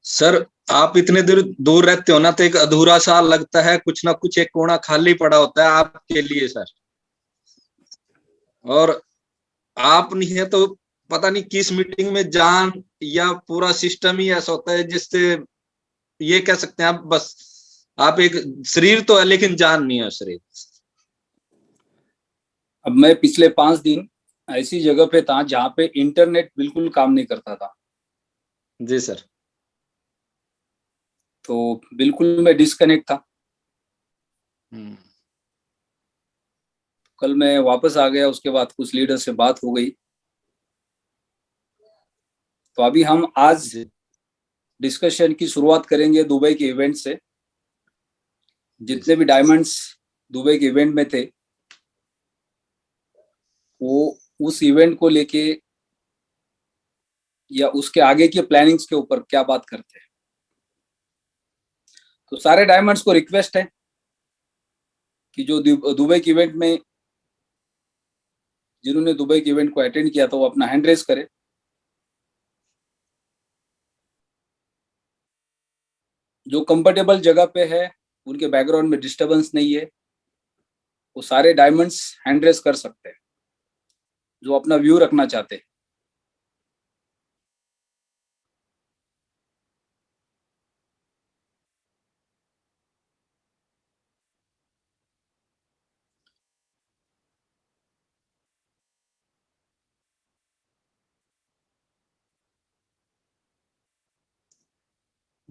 Sir आप इतने दूर दूर रहते हो ना, तो एक अधूरा सा लगता है, कुछ ना कुछ एक कोना खाली पड़ा होता है आपके लिए सर। और आप नहीं है तो पता नहीं किस मीटिंग में जान, या पूरा सिस्टम ही ऐसा होता है जिससे ये कह सकते हैं आप, बस आप एक शरीर तो है लेकिन जान नहीं है शरीर। अब मैं पिछले 5 दिन ऐसी जगह पे था जहाँ पे इंटरनेट बिल्कुल काम नहीं करता था। जी सर। तो बिल्कुल मैं डिस्कनेक्ट था। कल मैं वापस आ गया, उसके बाद कुछ लीडर से बात हो गई। तो अभी हम आज डिस्कशन की शुरुआत करेंगे दुबई के इवेंट से। जितने भी डायमंड्स दुबई के इवेंट में थे, वो उस इवेंट को लेके या उसके आगे की प्लानिंग्स के ऊपर क्या बात करते हैं। तो सारे डायमंड्स को रिक्वेस्ट है कि जो दुबई के इवेंट में, जिन्होंने दुबई के इवेंट को अटेंड किया था, वो अपना हैंड रेज करे। जो कंफर्टेबल जगह पे है, उनके बैकग्राउंड में डिस्टरबेंस नहीं है, वो सारे डायमंड्स हैंड रेज कर सकते हैं जो अपना व्यू रखना चाहते हैं।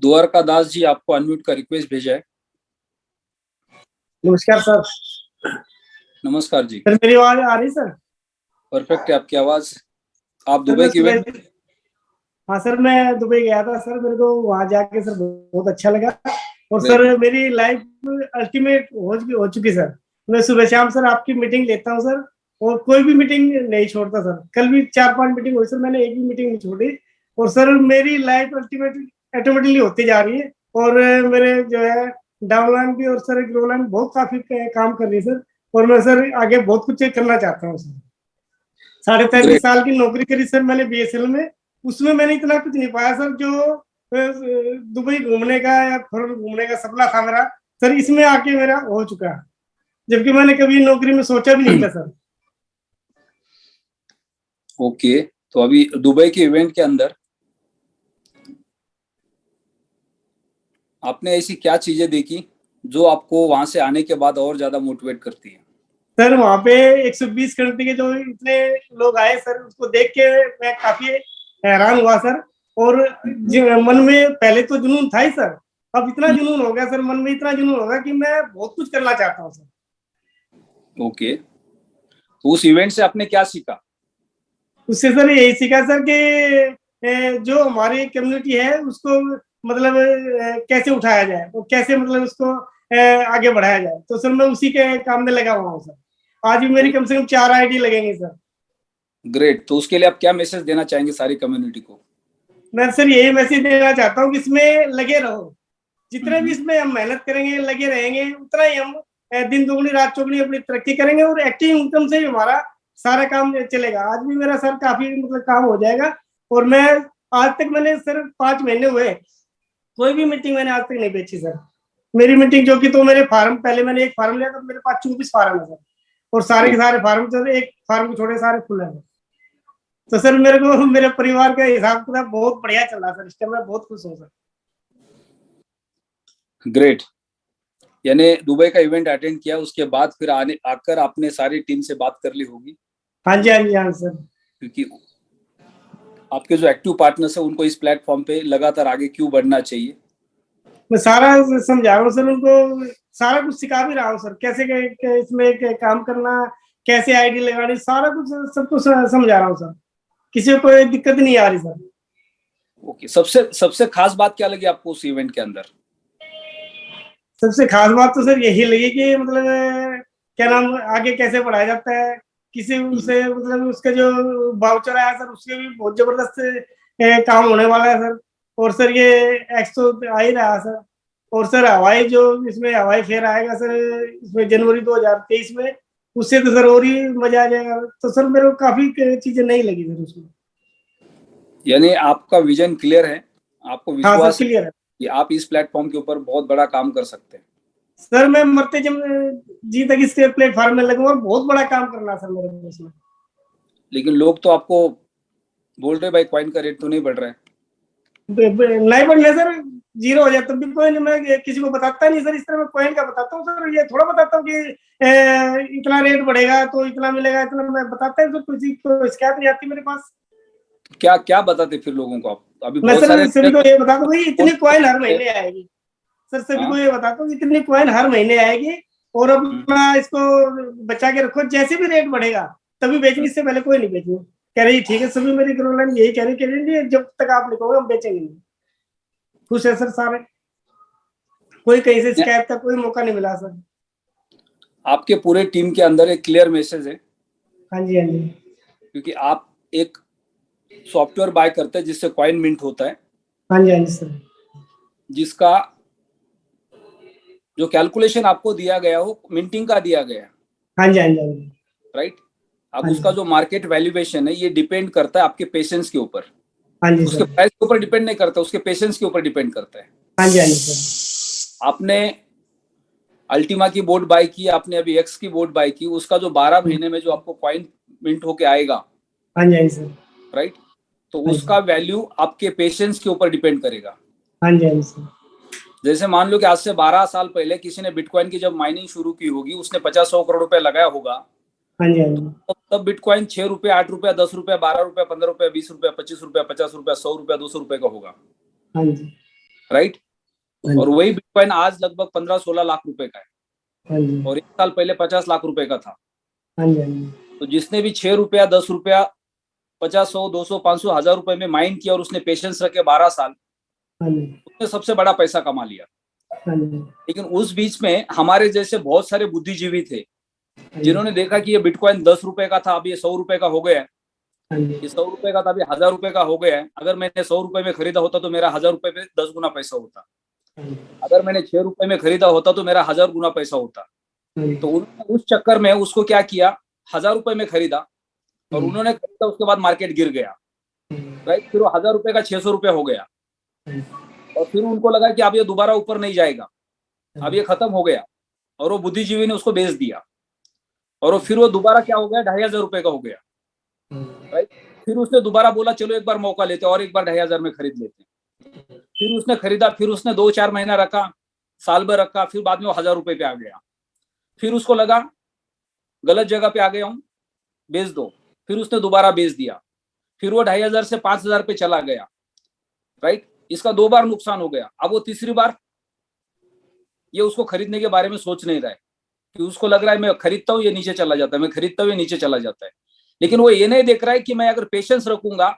द्वारका दास जी, आपको अनम्यूट का रिक्वेस्ट भेजा है। नमस्कार सर। नमस्कार जी। सर मेरी आवाज आ रही सर? परफेक्ट है आपकी आवाज। आप दुबई के इवेंट में? हाँ सर, मैं दुबई गया था सर, मेरे को वहां जाके सर बहुत अच्छा लगा। और Very सर मेरी लाइफ अल्टीमेट हो चुकी सर। मैं सुबह शाम सर आपकी मीटिंग लेता हूँ सर, और कोई भी मीटिंग नहीं छोड़ता सर। कल भी 4-5 मीटिंग हुई सर, मैंने एक भी मीटिंग नहीं छोड़ी। और सर मेरी लाइफ ऑटोमेटिकली होती जा रही है। और मेरे जो है डाउनलाइन भी और सर ग्रोलाइन बहुत काफी काम कर रही है सर। और मैं सर आगे बहुत कुछ करना चाहता हूँ सर। 35.5 Great. साल की नौकरी करी सर मैंने बीएसएल में। उसमें मैंने इतना कुछ नहीं पाया सर जो दुबई घूमने का या फॉरेन घूमने का सपना था मेरा सर, इसमें आके मेरा हो चुका है, जबकि मैंने कभी नौकरी में सोचा भी नहीं था सर। ओके, तो अभी दुबई के इवेंट के अंदर आपने ऐसी क्या चीजें देखी जो आपको वहां से आने के बाद और ज्यादा मोटिवेट करती है? सर वहाँ पे 120 कंट्री के जो इतने लोग आए सर, उसको देख के मैं काफी हैरान हुआ सर। और मन में पहले तो जुनून था ही सर, अब इतना जुनून हो गया सर, मन में इतना जुनून हो गया कि मैं बहुत कुछ करना चाहता हूँ सर। ओके, तो उस इवेंट से आपने क्या सीखा? उससे सर यही सीखा सर कि जो हमारी कम्युनिटी है उसको मतलब कैसे उठाया जाए और कैसे मतलब उसको आगे बढ़ाया जाए। तो सर मैं उसी के काम में लगा हुआ हूँ सर। आज भी मेरी कम से कम 4 आईडी लगेंगे सर। ग्रेट, तो उसके लिए आप क्या मैसेज देना चाहेंगे सारी कम्युनिटी को? मैं सर यही मैसेज देना चाहता हूँ कि इसमें लगे रहो। जितने भी इसमें हम मेहनत करेंगे, लगे रहेंगे, उतना ही हम दिन दुगनी रात चौगुनी अपनी तरक्की करेंगे। और एक्टिव इनकम से ही हमारा सारा काम चलेगा। आज भी मेरा सर काफी मतलब काम हो जाएगा। और मैं आज तक मैंने सर 5 महीने हुए, कोई भी मीटिंग मैंने आज तक नहीं बेची सर। मेरी मीटिंग जो कि तो मेरे फार्म, पहले मैंने एक फार्म लिया था, मेरे पास 24 फार्म है सर। और सारे के सारे फार्म सर, एक फार्म को छोड़े सारे खुले हैं। तो सर मेरे को मेरे परिवार का हिसाब किताब बहुत बढ़िया चल रहा सर, इस टाइम मैं बहुत खुश हूँ सर। ग्रेट, यानी दुबई का इवेंट अटेंड किया, उसके बाद फिर आकर आपने सारी टीम से बात कर ली होगी। हाँ जी, हाँ जी, हाँ सर। क्योंकि आपके जो एक्टिव पार्टनर्स है उनको इस प्लेटफॉर्म पे लगातार आगे क्यों बढ़ना चाहिए। मैं सारा समझा रहा हूँ सर, उनको सारा कुछ सिखा भी रहा हूँ सर, कैसे इसमें काम करना, कैसे आईडी लगानी, सारा कुछ सब कुछ समझा रहा हूँ सर। किसी को कोई दिक्कत नहीं आ रही सर। ओके, सबसे खास बात क्या लगी आपको उस इवेंट के अंदर? सबसे खास बात तो सर यही लगी कि मतलब क्या नाम, आगे कैसे बढ़ाया जाता है। किसी से मतलब उसका जो वाउचर आया सर, उसके भी बहुत जबरदस्त काम होने वाला है सर। और सर ये एक्सो आ ही रहा सर। और सर हवाई जो इसमें हवाई फेयर आएगा सर, इसमें जनवरी 2023 में, उससे तो सर और ही मजा आ जाएगा। तो सर मेरे को काफी चीजें नहीं लगी सर उसमें। यानी आपका विजन क्लियर है, आपको हाँ विश्वास सर, क्लियर है कि आप इस प्लेटफॉर्म के ऊपर बहुत बड़ा काम कर सकते हैं? सर। मैं मरते जब जी तक इसके प्लेटफॉर्म में लगूंगा, और बहुत बड़ा काम करना सर मेरे को इसमें। लेकिन लोग तो आपको बोल रहे भाई कॉइन का रेट तो नहीं बढ़ रहा है। नहीं बढ़ने सर, जीरो हो जाए तब भी कोई नहीं। मैं किसी को बताता नहीं सर, इस तरह मैं कॉइन का बताता हूँ सर। ये थोड़ा बताता हूँ कि इतना रेट बढ़ेगा तो इतना मिलेगा, इतना मैं बताता हूँ सर। किसी को शिकायत नहीं आती मेरे पास। क्या क्या बताते फिर लोगों को आप? अभी मैं बहुत सर सारे सभी को ये बताता हूँ भाई, इतनी कॉइन हर हाँ। महीने आएगी। सर सभी को ये बताता हूँ, इतनी कॉइन हर महीने आएगी, और अपना इसको बचा के रखो। जैसे भी रेट बढ़ेगा तभी बेचेंगे, इससे पहले कोई नहीं बेचेंगे। कह रही ठीक है, सभी मेरी ग्रोलाइन यही कह रही जब तक आप लिखोगे हम बेचेंगे नहीं। खुश है सर सारे, कोई कहीं से शिकायत का कोई मौका नहीं मिला सर। आपके पूरे टीम के अंदर एक क्लियर मैसेज है, हाँ जी, हाँ जी, क्योंकि आप एक सॉफ्टवेयर बाय करते हैं जिससे कॉइन मिंट होता है, हाँ जी, हाँ जी सर। जिसका जो कैलकुलेशन आपको दिया गया हो मिंटिंग का दिया गया, हाँ जी, हाँ जी, हाँ जी, राइट? अब हाँ उसका जी, जो मार्केट वैल्यूएशन है ये डिपेंड करता है आपके पेशेंस के ऊपर। हाँ जी उसके सर। प्राइस के ऊपर डिपेंड नहीं करता, उसके पेशेंस के ऊपर डिपेंड करता है। हाँ जी, हाँ जी सर। आपने अल्टीमा की बोट बाय की, आपने अभी एक्स की बोट बाय की, उसका जो 12 महीने में जो आपको कॉइन मिंट होके आएगा, हाँ जी, हाँ जी सर। राइट, तो हाँ उसका जी, वैल्यू आपके पेशेंस के ऊपर डिपेंड करेगा। हाँ जी, हाँ जी सर। जैसे मान लो कि आज से 12 साल पहले किसी ने बिटकॉइन की जब माइनिंग शुरू की होगी, उसने 50-100 करोड़ रुपए लगाया होगा, हाँ जी, हाँ जी, तो तब बिटकॉइन 6 रुपए, 8 रुपए, 10 रुपए, 12 रुपए, 15 रुपए, 20 रुपए, 25 रुपए, 50 रुपए, 100 रुपए, 200 रुपए का होगा, हाँ जी, राइट? हाँ और जी, वही बिटकॉइन आज लगभग 15-16 लाख रुपए का है, हाँ जी, और 1 साल पहले 50 लाख रुपए का था। हाँ जी, हाँ जी, तो जिसने भी 6 रुपया, 10 रुपया, 50, 100, 200, 500, 1000 रुपए में माइन किया और उसने पेशेंस रखे 12 साल, हाँ जी, उसने सबसे बड़ा पैसा कमा लिया। हाँ जी, लेकिन उस बीच में हमारे जैसे बहुत सारे बुद्धिजीवी थे हाँ जी, जिन्होंने देखा कि ये बिटकॉइन 10 रुपए का था, अब ये 100 रुपए का हो गया है, हाँ जी, ये 100 रुपए का था, अभी 1000 रुपए का हो गया है। अगर मैंने 100 रुपए में खरीदा होता तो मेरा 1000 रुपए में 10 गुना पैसा होता। हाँ जी, अगर मैंने 6 रुपए में खरीदा होता तो मेरा 1000 गुना पैसा होता। हाँ जी, तो उन्होंने उस चक्कर में उसको क्या किया, 1000 रुपए में खरीदा, और उन्होंने खरीदा, उसके बाद मार्केट गिर गया, राइट? फिर वो 1000 रुपए का 600 रुपए हो गया, और फिर उनको लगा कि अब ये दोबारा ऊपर नहीं जाएगा, अब ये खत्म हो गया, और वो बुद्धिजीवी ने उसको बेच दिया, और वो फिर वो दोबारा क्या हो गया, 2500 रुपए का हो गया, राइट? फिर उसने दोबारा बोला चलो एक बार मौका लेते और एक बार 2500 में खरीद लेते हैं। फिर उसने खरीदा, फिर उसने 2-4 महीना रखा, साल भर रखा, फिर बाद में वो 1000 रुपए पे आ गया। फिर उसको लगा गलत जगह पे आ गया हूँ, बेच दो। फिर उसने दोबारा बेच दिया, फिर वो 2500 से 5000 पे चला गया, राइट? इसका 2 बार नुकसान हो गया। अब वो तीसरी बार ये उसको खरीदने के बारे में सोच नहीं रहा है, कि उसको लग रहा है मैं खरीदता हूँ ये नीचे चला जाता है, मैं खरीदता हूँ ये नीचे चला जाता है। लेकिन वो ये नहीं देख रहा है कि मैं अगर पेशेंस रखूंगा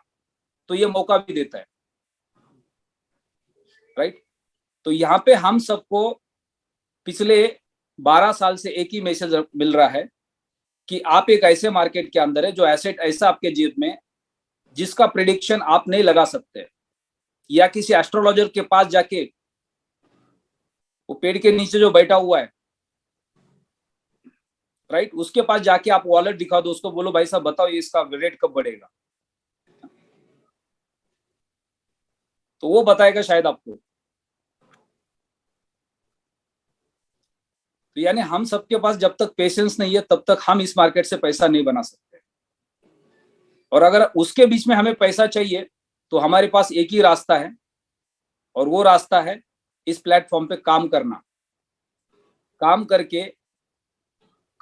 तो ये मौका भी देता है, राइट? तो यहाँ पे हम सबको पिछले 12 साल से एक ही मैसेज मिल रहा है कि आप एक ऐसे मार्केट के अंदर है जो एसेट ऐसा आपके जेब में जिसका प्रिडिक्शन आप नहीं लगा सकते, या किसी एस्ट्रोलॉजर के पास जाके, वो पेड़ के नीचे जो बैठा हुआ है, राइट, उसके पास जाके आप वॉलेट दिखा दो, उसको बोलो भाई साहब बताओ ये इसका रेट कब बढ़ेगा, तो वो बताएगा शायद आपको। तो यानी हम सबके पास जब तक पेशेंस नहीं है तब तक हम इस मार्केट से पैसा नहीं बना सकते, और अगर उसके बीच में हमें पैसा चाहिए तो हमारे पास एक ही रास्ता है, और वो रास्ता है इस प्लेटफॉर्म पे काम करना, काम करके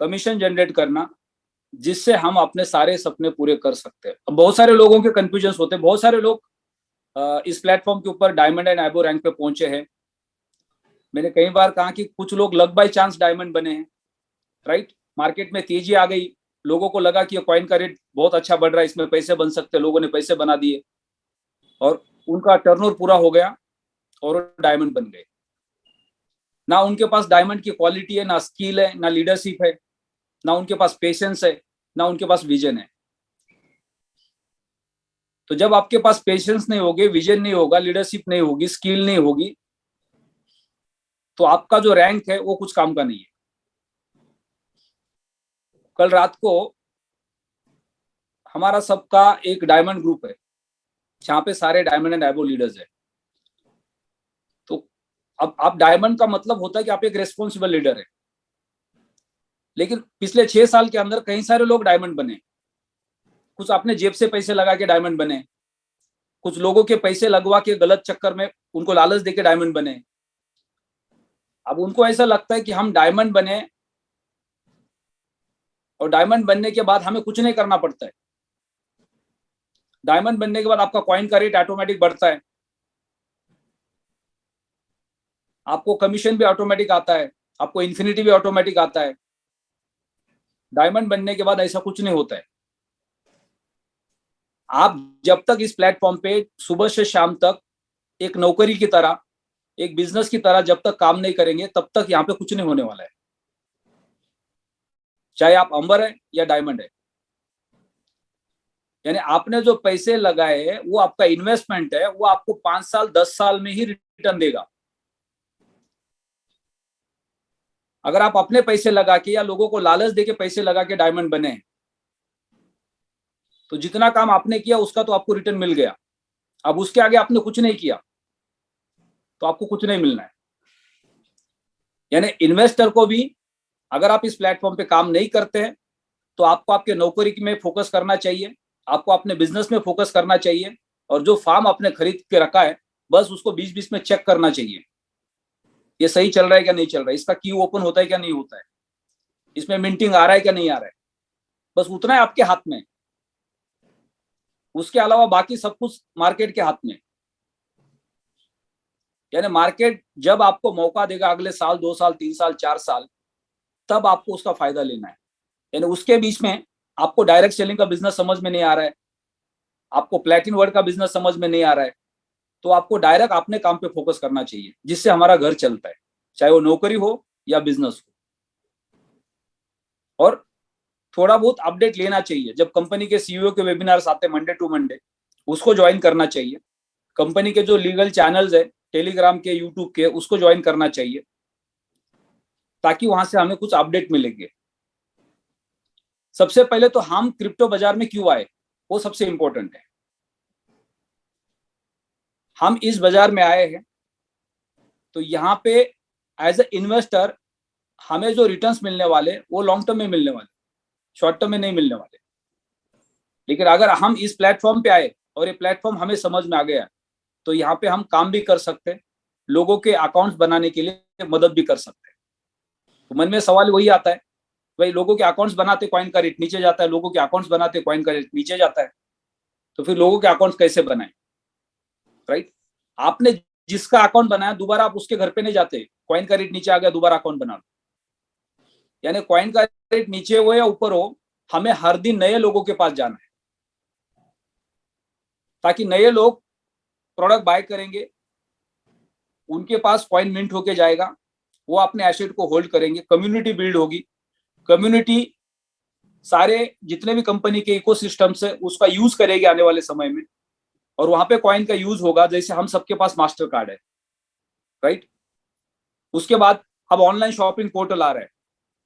कमीशन जनरेट करना, जिससे हम अपने सारे सपने पूरे कर सकते हैं। अब बहुत सारे लोगों के कंफ्यूजन होते हैं, बहुत सारे लोग इस प्लेटफॉर्म के ऊपर डायमंड एंड आइबो रैंक पे पहुंचे हैं। मैंने कई बार कहा कि कुछ लोग लक बाय चांस डायमंड बने हैं, राइट? मार्केट में तेजी आ गई, लोगों को लगा कि ये कॉइन का रेट बहुत अच्छा बढ़ रहा है, इसमें पैसे बन सकते हैं, लोगों ने पैसे बना दिए, और उनका टर्नओवर पूरा हो गया और डायमंड बन गए। ना उनके पास डायमंड की क्वालिटी है, ना स्किल है, ना लीडरशिप है, ना उनके पास पेशेंस है, ना उनके पास विजन है। तो जब आपके पास पेशेंस नहीं होगी, विजन नहीं होगा, लीडरशिप नहीं होगी, स्किल नहीं होगी, तो आपका जो रैंक है वो कुछ काम का नहीं है। कल रात को हमारा सबका एक डायमंड ग्रुप है, जहाँ पे सारे डायमंड एंड आइबो लीडर्स है। अब आप डायमंड का मतलब होता है कि आप एक रेस्पॉन्सिबल लीडर है, लेकिन पिछले 6 साल के अंदर कई सारे लोग डायमंड बने। कुछ अपने जेब से पैसे लगा के डायमंड बने, कुछ लोगों के पैसे लगवा के गलत चक्कर में उनको लालच देके डायमंड बने। अब उनको ऐसा लगता है कि हम डायमंड बने और डायमंड बनने के बाद हमें कुछ नहीं करना पड़ता है। डायमंड बनने के बाद आपका कॉइन का रेट ऑटोमेटिक बढ़ता है, आपको कमीशन भी ऑटोमेटिक आता है, आपको इन्फिनिटी भी ऑटोमेटिक आता है। डायमंड बनने के बाद ऐसा कुछ नहीं होता है। आप जब तक इस प्लेटफॉर्म पे सुबह से शाम तक एक नौकरी की तरह, एक बिजनेस की तरह जब तक काम नहीं करेंगे, तब तक यहाँ पे कुछ नहीं होने वाला है, चाहे आप अंबर है या डायमंड है। यानी आपने जो पैसे लगाए हैं वो आपका इन्वेस्टमेंट है, वो आपको 5 साल 10 साल में ही रिटर्न देगा। अगर आप अपने पैसे लगा के या लोगों को लालच देके पैसे लगा के डायमंड बने, तो जितना काम आपने किया उसका तो आपको रिटर्न मिल गया। अब उसके आगे आपने कुछ नहीं किया तो आपको कुछ नहीं मिलना है। यानी इन्वेस्टर को भी अगर आप इस प्लेटफॉर्म पे काम नहीं करते हैं तो आपको आपके नौकरी में फोकस करना चाहिए, आपको अपने बिजनेस में फोकस करना चाहिए, और जो फार्म आपने खरीद के रखा है बस उसको बीच बीच में चेक करना चाहिए, ये सही चल रहा है क्या नहीं चल रहा है, इसका की ओपन होता है क्या नहीं होता है, इसमें मिंटिंग आ रहा है क्या नहीं आ रहा है। बस उतना है आपके हाथ में, उसके अलावा बाकी सब कुछ मार्केट के हाथ में। यानी मार्केट जब आपको मौका देगा अगले साल 2 साल 3 साल 4 साल, तब आपको उसका फायदा लेना है। यानी उसके बीच में आपको डायरेक्ट सेलिंग का बिजनेस समझ में नहीं आ रहा है, आपको प्लेटिन वर्ड का बिजनेस समझ में नहीं आ रहा है, तो आपको डायरेक्ट अपने काम पे फोकस करना चाहिए जिससे हमारा घर चलता है, चाहे वो नौकरी हो या बिजनेस हो। और थोड़ा बहुत अपडेट लेना चाहिए। जब कंपनी के सीईओ के वेबिनार्स आते हैं मंडे टू मंडे, उसको ज्वाइन करना चाहिए। कंपनी के जो लीगल चैनल्स है टेलीग्राम के, यूट्यूब के, उसको ज्वाइन करना चाहिए, ताकि वहां से हमें कुछ अपडेट मिलेंगे। सबसे पहले तो हम क्रिप्टो बाजार में क्यों आए, वो सबसे इंपॉर्टेंट है। हम इस बाजार में आए हैं तो यहाँ पे एज ए इन्वेस्टर हमें जो रिटर्न्स मिलने वाले वो लॉन्ग टर्म में मिलने वाले, शॉर्ट टर्म में नहीं मिलने वाले। लेकिन अगर हम इस प्लेटफॉर्म पे आए और ये प्लेटफॉर्म हमें समझ में आ गया, तो यहाँ पे हम काम भी कर सकते हैं, लोगों के अकाउंट्स बनाने के लिए मदद भी कर सकते हैं। तो मन में सवाल वही आता है, भाई लोगों के अकाउंट्स बनाते कॉइन का रेट नीचे जाता है, लोगों के अकाउंट्स बनाते कॉइन का रेट नीचे जाता है, तो फिर लोगों के अकाउंट्स कैसे बनाए, राइट? आपने जिसका अकाउंट बनाया दोबारा आप उसके घर पे नहीं जाते, कॉइन का रेट नीचे आ गया दोबारा अकाउंट बना लो। यानी कॉइन का रेट नीचे हो या ऊपर हो, हमें हर दिन नए लोगों के पास जाना है, ताकि नए लोग प्रोडक्ट बाय करेंगे, उनके पास कॉइन मिंट होके जाएगा, वो अपने एसेट को होल्ड करेंगे, कम्युनिटी बिल्ड होगी। कम्युनिटी सारे जितने भी कंपनी के इकोसिस्टम से उसका यूज करेगी आने वाले समय में, और वहां पे कॉइन का यूज होगा। जैसे हम सबके पास मास्टर कार्ड है, राइट? उसके बाद अब ऑनलाइन शॉपिंग पोर्टल आ रहा है,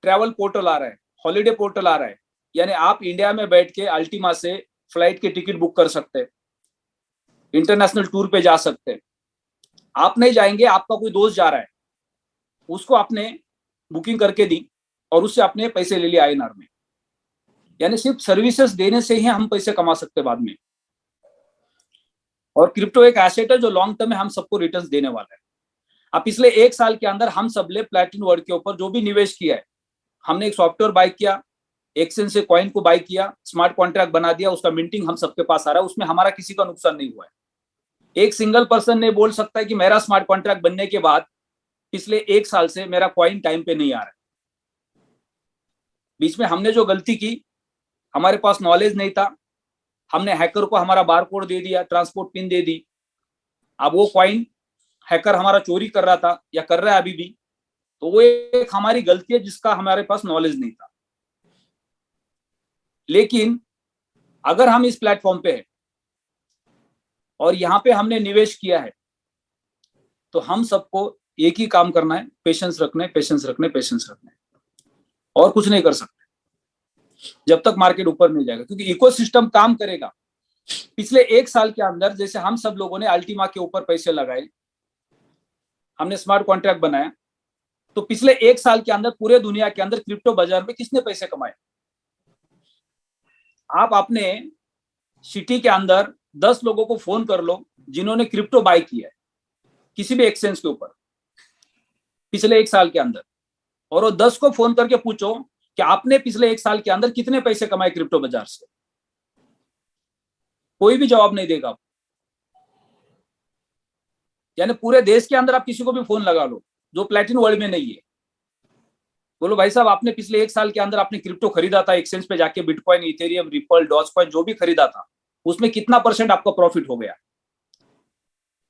ट्रैवल पोर्टल आ रहा है, हॉलीडे पोर्टल आ रहा है। यानी आप इंडिया में बैठ के अल्टीमा से फ्लाइट की टिकट बुक कर सकते हैं, इंटरनेशनल टूर पे जा सकते हैं। आप नहीं जाएंगे, आपका कोई दोस्त जा रहा है, उसको आपने बुकिंग करके दी और उससे आपने पैसे ले लिए INR में। यानी सिर्फ सर्विसेज देने से ही हम पैसे कमा सकते बाद में। और क्रिप्टो एक एसेट है जो लॉन्ग टर्म में हम सबको रिटर्न्स देने वाला है। अब पिछले 1 साल के अंदर हम सब ने प्लेटिन वर्ड के ऊपर जो भी निवेश किया है, हमने एक सॉफ्टवेयर बाय किया, एक्सचेंज से कॉइन को बाय किया, स्मार्ट कॉन्ट्रैक्ट बना दिया, उसका मिंटिंग हम सबके पास आ रहा है, उसमें हमारा किसी का नुकसान नहीं हुआ है। एक सिंगल पर्सन ने बोल सकता है कि मेरा स्मार्ट कॉन्ट्रैक्ट बनने के बाद पिछले 1 साल से मेरा कॉइन टाइम पे नहीं आ रहा है। बीच में हमने जो गलती की, हमारे पास नॉलेज नहीं था, हमने हैकर को हमारा बारकोड दे दिया, ट्रांसपोर्ट पिन दे दी। अब वो कॉइन हैकर हमारा चोरी कर रहा था या कर रहा है अभी भी, तो वो एक हमारी गलती है जिसका हमारे पास नॉलेज नहीं था। लेकिन अगर हम इस प्लेटफॉर्म पे हैं और यहाँ पे हमने निवेश किया है, तो हम सबको एक ही काम करना है, पेशेंस रखना है, पेशेंस रखना है, पेशेंस रखना है, और कुछ नहीं कर सकते जब तक मार्केट ऊपर नहीं जाएगा, क्योंकि इकोसिस्टम काम करेगा। पिछले 1 साल के अंदर जैसे हम सब लोगों ने अल्टीमा के ऊपर पैसे लगाए, हमने स्मार्ट कॉन्ट्रैक्ट बनाया, तो पिछले 1 साल के अंदर पूरे दुनिया के अंदर क्रिप्टो बाजार में किसने पैसे कमाए? आप अपने सिटी के अंदर 10 लोगों को फोन कर लो जिन्होंने क्रिप्टो बाय किया है किसी भी एक्सचेंज के ऊपर पिछले 1 साल के अंदर, और वो 10 को फोन करके पूछो कि आपने पिछले 1 साल के अंदर कितने पैसे कमाए क्रिप्टो बाजार से। कोई भी जवाब नहीं देगा। यानी पूरे देश के अंदर आप किसी को भी फोन लगा लो जो प्लेटिन वर्ल्ड में नहीं है, बोलो भाई साहब आपने पिछले 1 साल के अंदर आपने क्रिप्टो खरीदा था एक्सचेंज पे जाके, बिटकॉइन, इथेरियम, रिपल, डॉजकॉइन जो भी खरीदा था, उसमें कितना % आपका प्रॉफिट हो गया?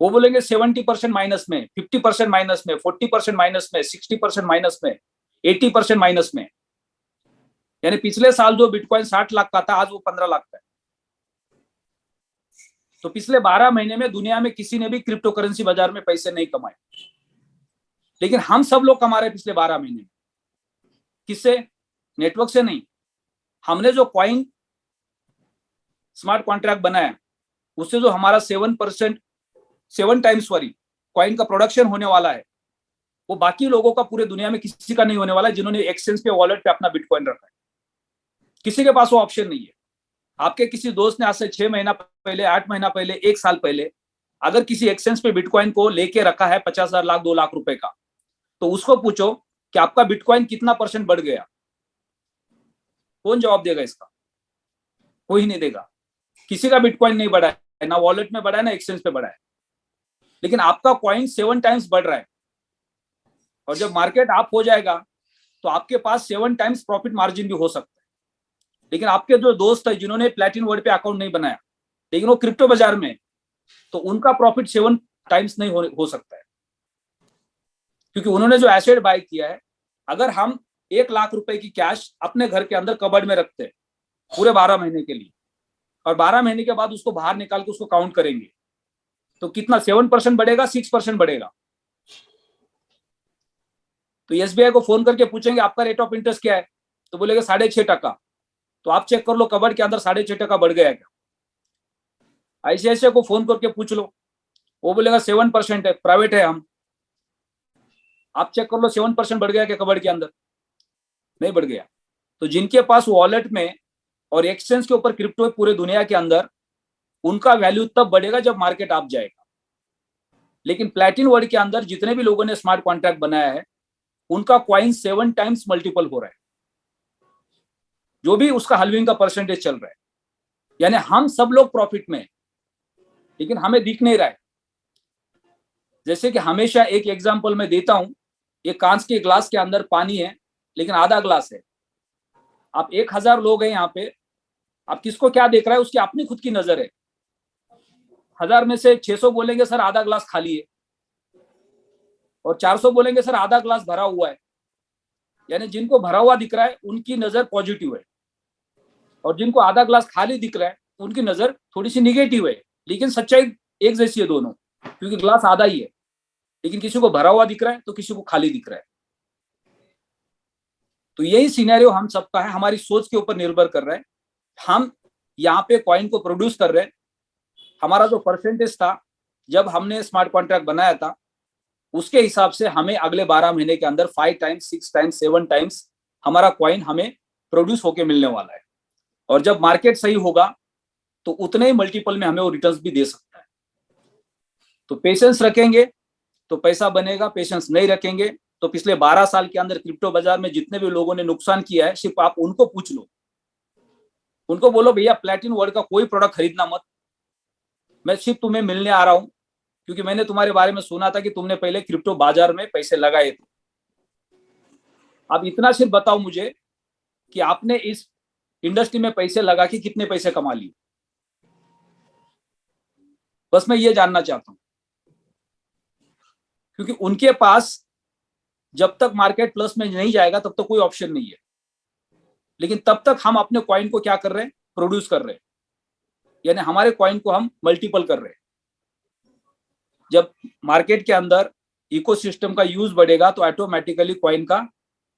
वो बोलेंगे 70% माइनस में, 50% माइनस में, 40% माइनस में, 60% माइनस में, 80% माइनस में। यानी पिछले साल जो बिटकॉइन 60 लाख का था आज वो 15 लाख का है। तो पिछले 12 महीने में दुनिया में किसी ने भी क्रिप्टो करेंसी बाजार में पैसे नहीं कमाए, लेकिन हम सब लोग कमा रहे हैं पिछले 12 महीने। किससे? नेटवर्क से नहीं। हमने जो कॉइन स्मार्ट कॉन्ट्रैक्ट बनाया उससे जो हमारा 7 टाइम्स कॉइन का प्रोडक्शन होने वाला है वो बाकी लोगों का पूरे दुनिया में किसी का नहीं होने वाला है जिन्होंने एक्सचेंज पे वॉलेट पे अपना बिटकॉइन रखा है। किसी के पास वो ऑप्शन नहीं है। आपके किसी दोस्त ने आज से 6 महीना पहले, 8 महीना पहले, 1 साल पहले अगर किसी एक्सचेंज पे बिटकॉइन को लेके रखा है 50,000, लाख, 2 लाख रुपए का, तो उसको पूछो कि आपका बिटकॉइन कितना % बढ़ गया? कौन जवाब देगा इसका? कोई नहीं देगा। किसी का बिटकॉइन नहीं बढ़ा है, ना वॉलेट में बढ़ा है ना एक्सचेंज पे बढ़ा है, लेकिन आपका कॉइन 7 टाइम्स बढ़ रहा है। और जब मार्केट अप हो जाएगा तो आपके पास 7 टाइम्स प्रॉफिट मार्जिन भी हो सकता है। लेकिन आपके जो दोस्त है जिन्होंने प्लेटिन वर्ल्ड पे अकाउंट नहीं बनाया लेकिन वो क्रिप्टो बाजार में, तो उनका प्रॉफिट 7 टाइम्स नहीं हो सकता है, क्योंकि उन्होंने जो एसेट बाय किया है। अगर हम 1 लाख रुपए की कैश अपने घर के अंदर कबर्ड में रखते हैं पूरे 12 महीने के लिए, और 12 महीने के बाद उसको बाहर निकाल के उसको काउंट करेंगे, तो कितना 7% बढ़ेगा, 6% बढ़ेगा। तो एसबीआई को फोन करके पूछेंगे आपका रेट ऑफ इंटरेस्ट क्या है, तो बोलेगा 6.5%। तो आप चेक कर लो कबर्ड के अंदर 6.5% बढ़ गया क्या। आईसीआईसीआई को फोन करके पूछ लो, वो बोलेगा 7% है, प्राइवेट है हम। आप चेक कर लो 7% बढ़ गया क्या कबर्ड के अंदर? नहीं बढ़ गया। तो जिनके पास वॉलेट में और एक्सचेंज के ऊपर क्रिप्टो है पूरे दुनिया के अंदर, उनका वैल्यू तब बढ़ेगा जब मार्केट अप जाएगा। लेकिन प्लेटिन वर्ल्ड के अंदर जितने भी लोगों ने स्मार्ट कॉन्ट्रैक्ट बनाया है उनका कॉइन 7 टाइम्स मल्टीपल हो रहा है, जो भी उसका हलविंग का % चल रहा है। यानी हम सब लोग प्रॉफिट में, लेकिन हमें दिख नहीं रहा है। जैसे कि हमेशा एक एग्जांपल मैं देता हूं, ये कांच के ग्लास के अंदर पानी है लेकिन आधा ग्लास है। आप 1000 लोग हैं यहाँ पे, आप किसको क्या देख रहा है उसकी अपनी खुद की नजर है। 1000 में से 600 बोलेंगे सर आधा ग्लास खाली है, और 400 बोलेंगे सर आधा ग्लास भरा हुआ है। यानी जिनको भरा हुआ दिख रहा है उनकी नजर पॉजिटिव है, और जिनको आधा ग्लास खाली दिख रहा है उनकी नजर थोड़ी सी निगेटिव है। लेकिन सच्चाई एक जैसी है दोनों, क्योंकि ग्लास आधा ही है, लेकिन किसी को भरा हुआ दिख रहा है तो किसी को खाली दिख रहा है। तो यही सिनेरियो हम सबका है, हमारी सोच के ऊपर निर्भर कर रहा है। हम यहाँ पे कॉइन को प्रोड्यूस कर रहे हैं। हमारा जो % था जब हमने स्मार्ट कॉन्ट्रैक्ट बनाया था, उसके हिसाब से हमें अगले 12 महीने के अंदर 5 टाइम्स, 6 टाइम्स, 7 टाइम्स हमारा कॉइन हमें प्रोड्यूस होके मिलने वाला है। और जब मार्केट सही होगा तो उतने ही मल्टीपल में हमें वो रिटर्न्स भी दे सकता है। तो पेशेंस रखेंगे तो पैसा बनेगा, पेशेंस नहीं रखेंगे तो पिछले 12 साल के अंदर क्रिप्टो बाजार में जितने भी लोगों ने नुकसान किया है, सिर्फ आप उनको पूछ लो, उनको बोलो भैया प्लेटिन वर्ल्ड का कोई प्रोडक्ट खरीदना मत, मैं सिर्फ तुम्हें मिलने आ रहा हूं क्योंकि मैंने तुम्हारे बारे में सुना था कि तुमने पहले क्रिप्टो बाजार में पैसे लगाए थे। अब इतना सिर्फ बताओ मुझे कि आपने इस इंडस्ट्री में पैसे लगा के कितने पैसे कमा लिए। बस मैं ये जानना चाहता हूं, क्योंकि उनके पास जब तक मार्केट प्लस में नहीं जाएगा तब तक कोई ऑप्शन नहीं है। लेकिन तब तक हम अपने कॉइन को क्या कर रहे हैं, प्रोड्यूस कर रहे हैं। यानी हमारे कॉइन को हम मल्टीपल कर रहे हैं। जब मार्केट के अंदर इकोसिस्टम का यूज बढ़ेगा तो ऑटोमेटिकली कॉइन का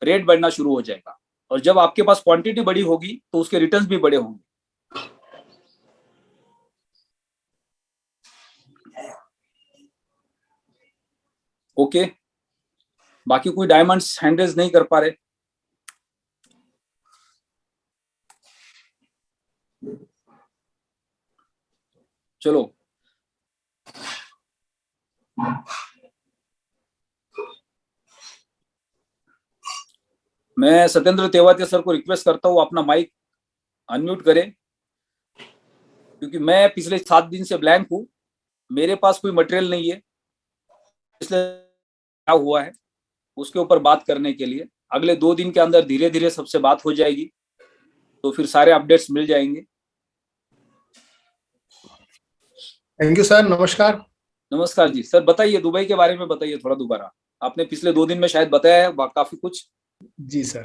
रेट बढ़ना शुरू हो जाएगा, और जब आपके पास क्वांटिटी बड़ी होगी तो उसके रिटर्न्स भी बड़े होंगे। ओके, बाकी कोई डायमंड्स हैंड रेज नहीं कर पा रहे? चलो, मैं सत्येंद्र तेवातिया सर को रिक्वेस्ट करता हूँ अपना माइक अनम्यूट करें, क्योंकि मैं पिछले 7 दिन से ब्लैंक हूँ, मेरे पास कोई मटेरियल नहीं है, इसलिए क्या हुआ है उसके ऊपर बात करने के लिए। अगले 2 दिन के अंदर धीरे धीरे सबसे बात हो जाएगी, तो फिर सारे अपडेट्स मिल जाएंगे। थैंक यू सर, नमस्कार। नमस्कार जी सर, बताइए दुबई के बारे में बताइए थोड़ा दोबारा, आपने पिछले 2 दिन में शायद बताया है काफी कुछ। जी सर,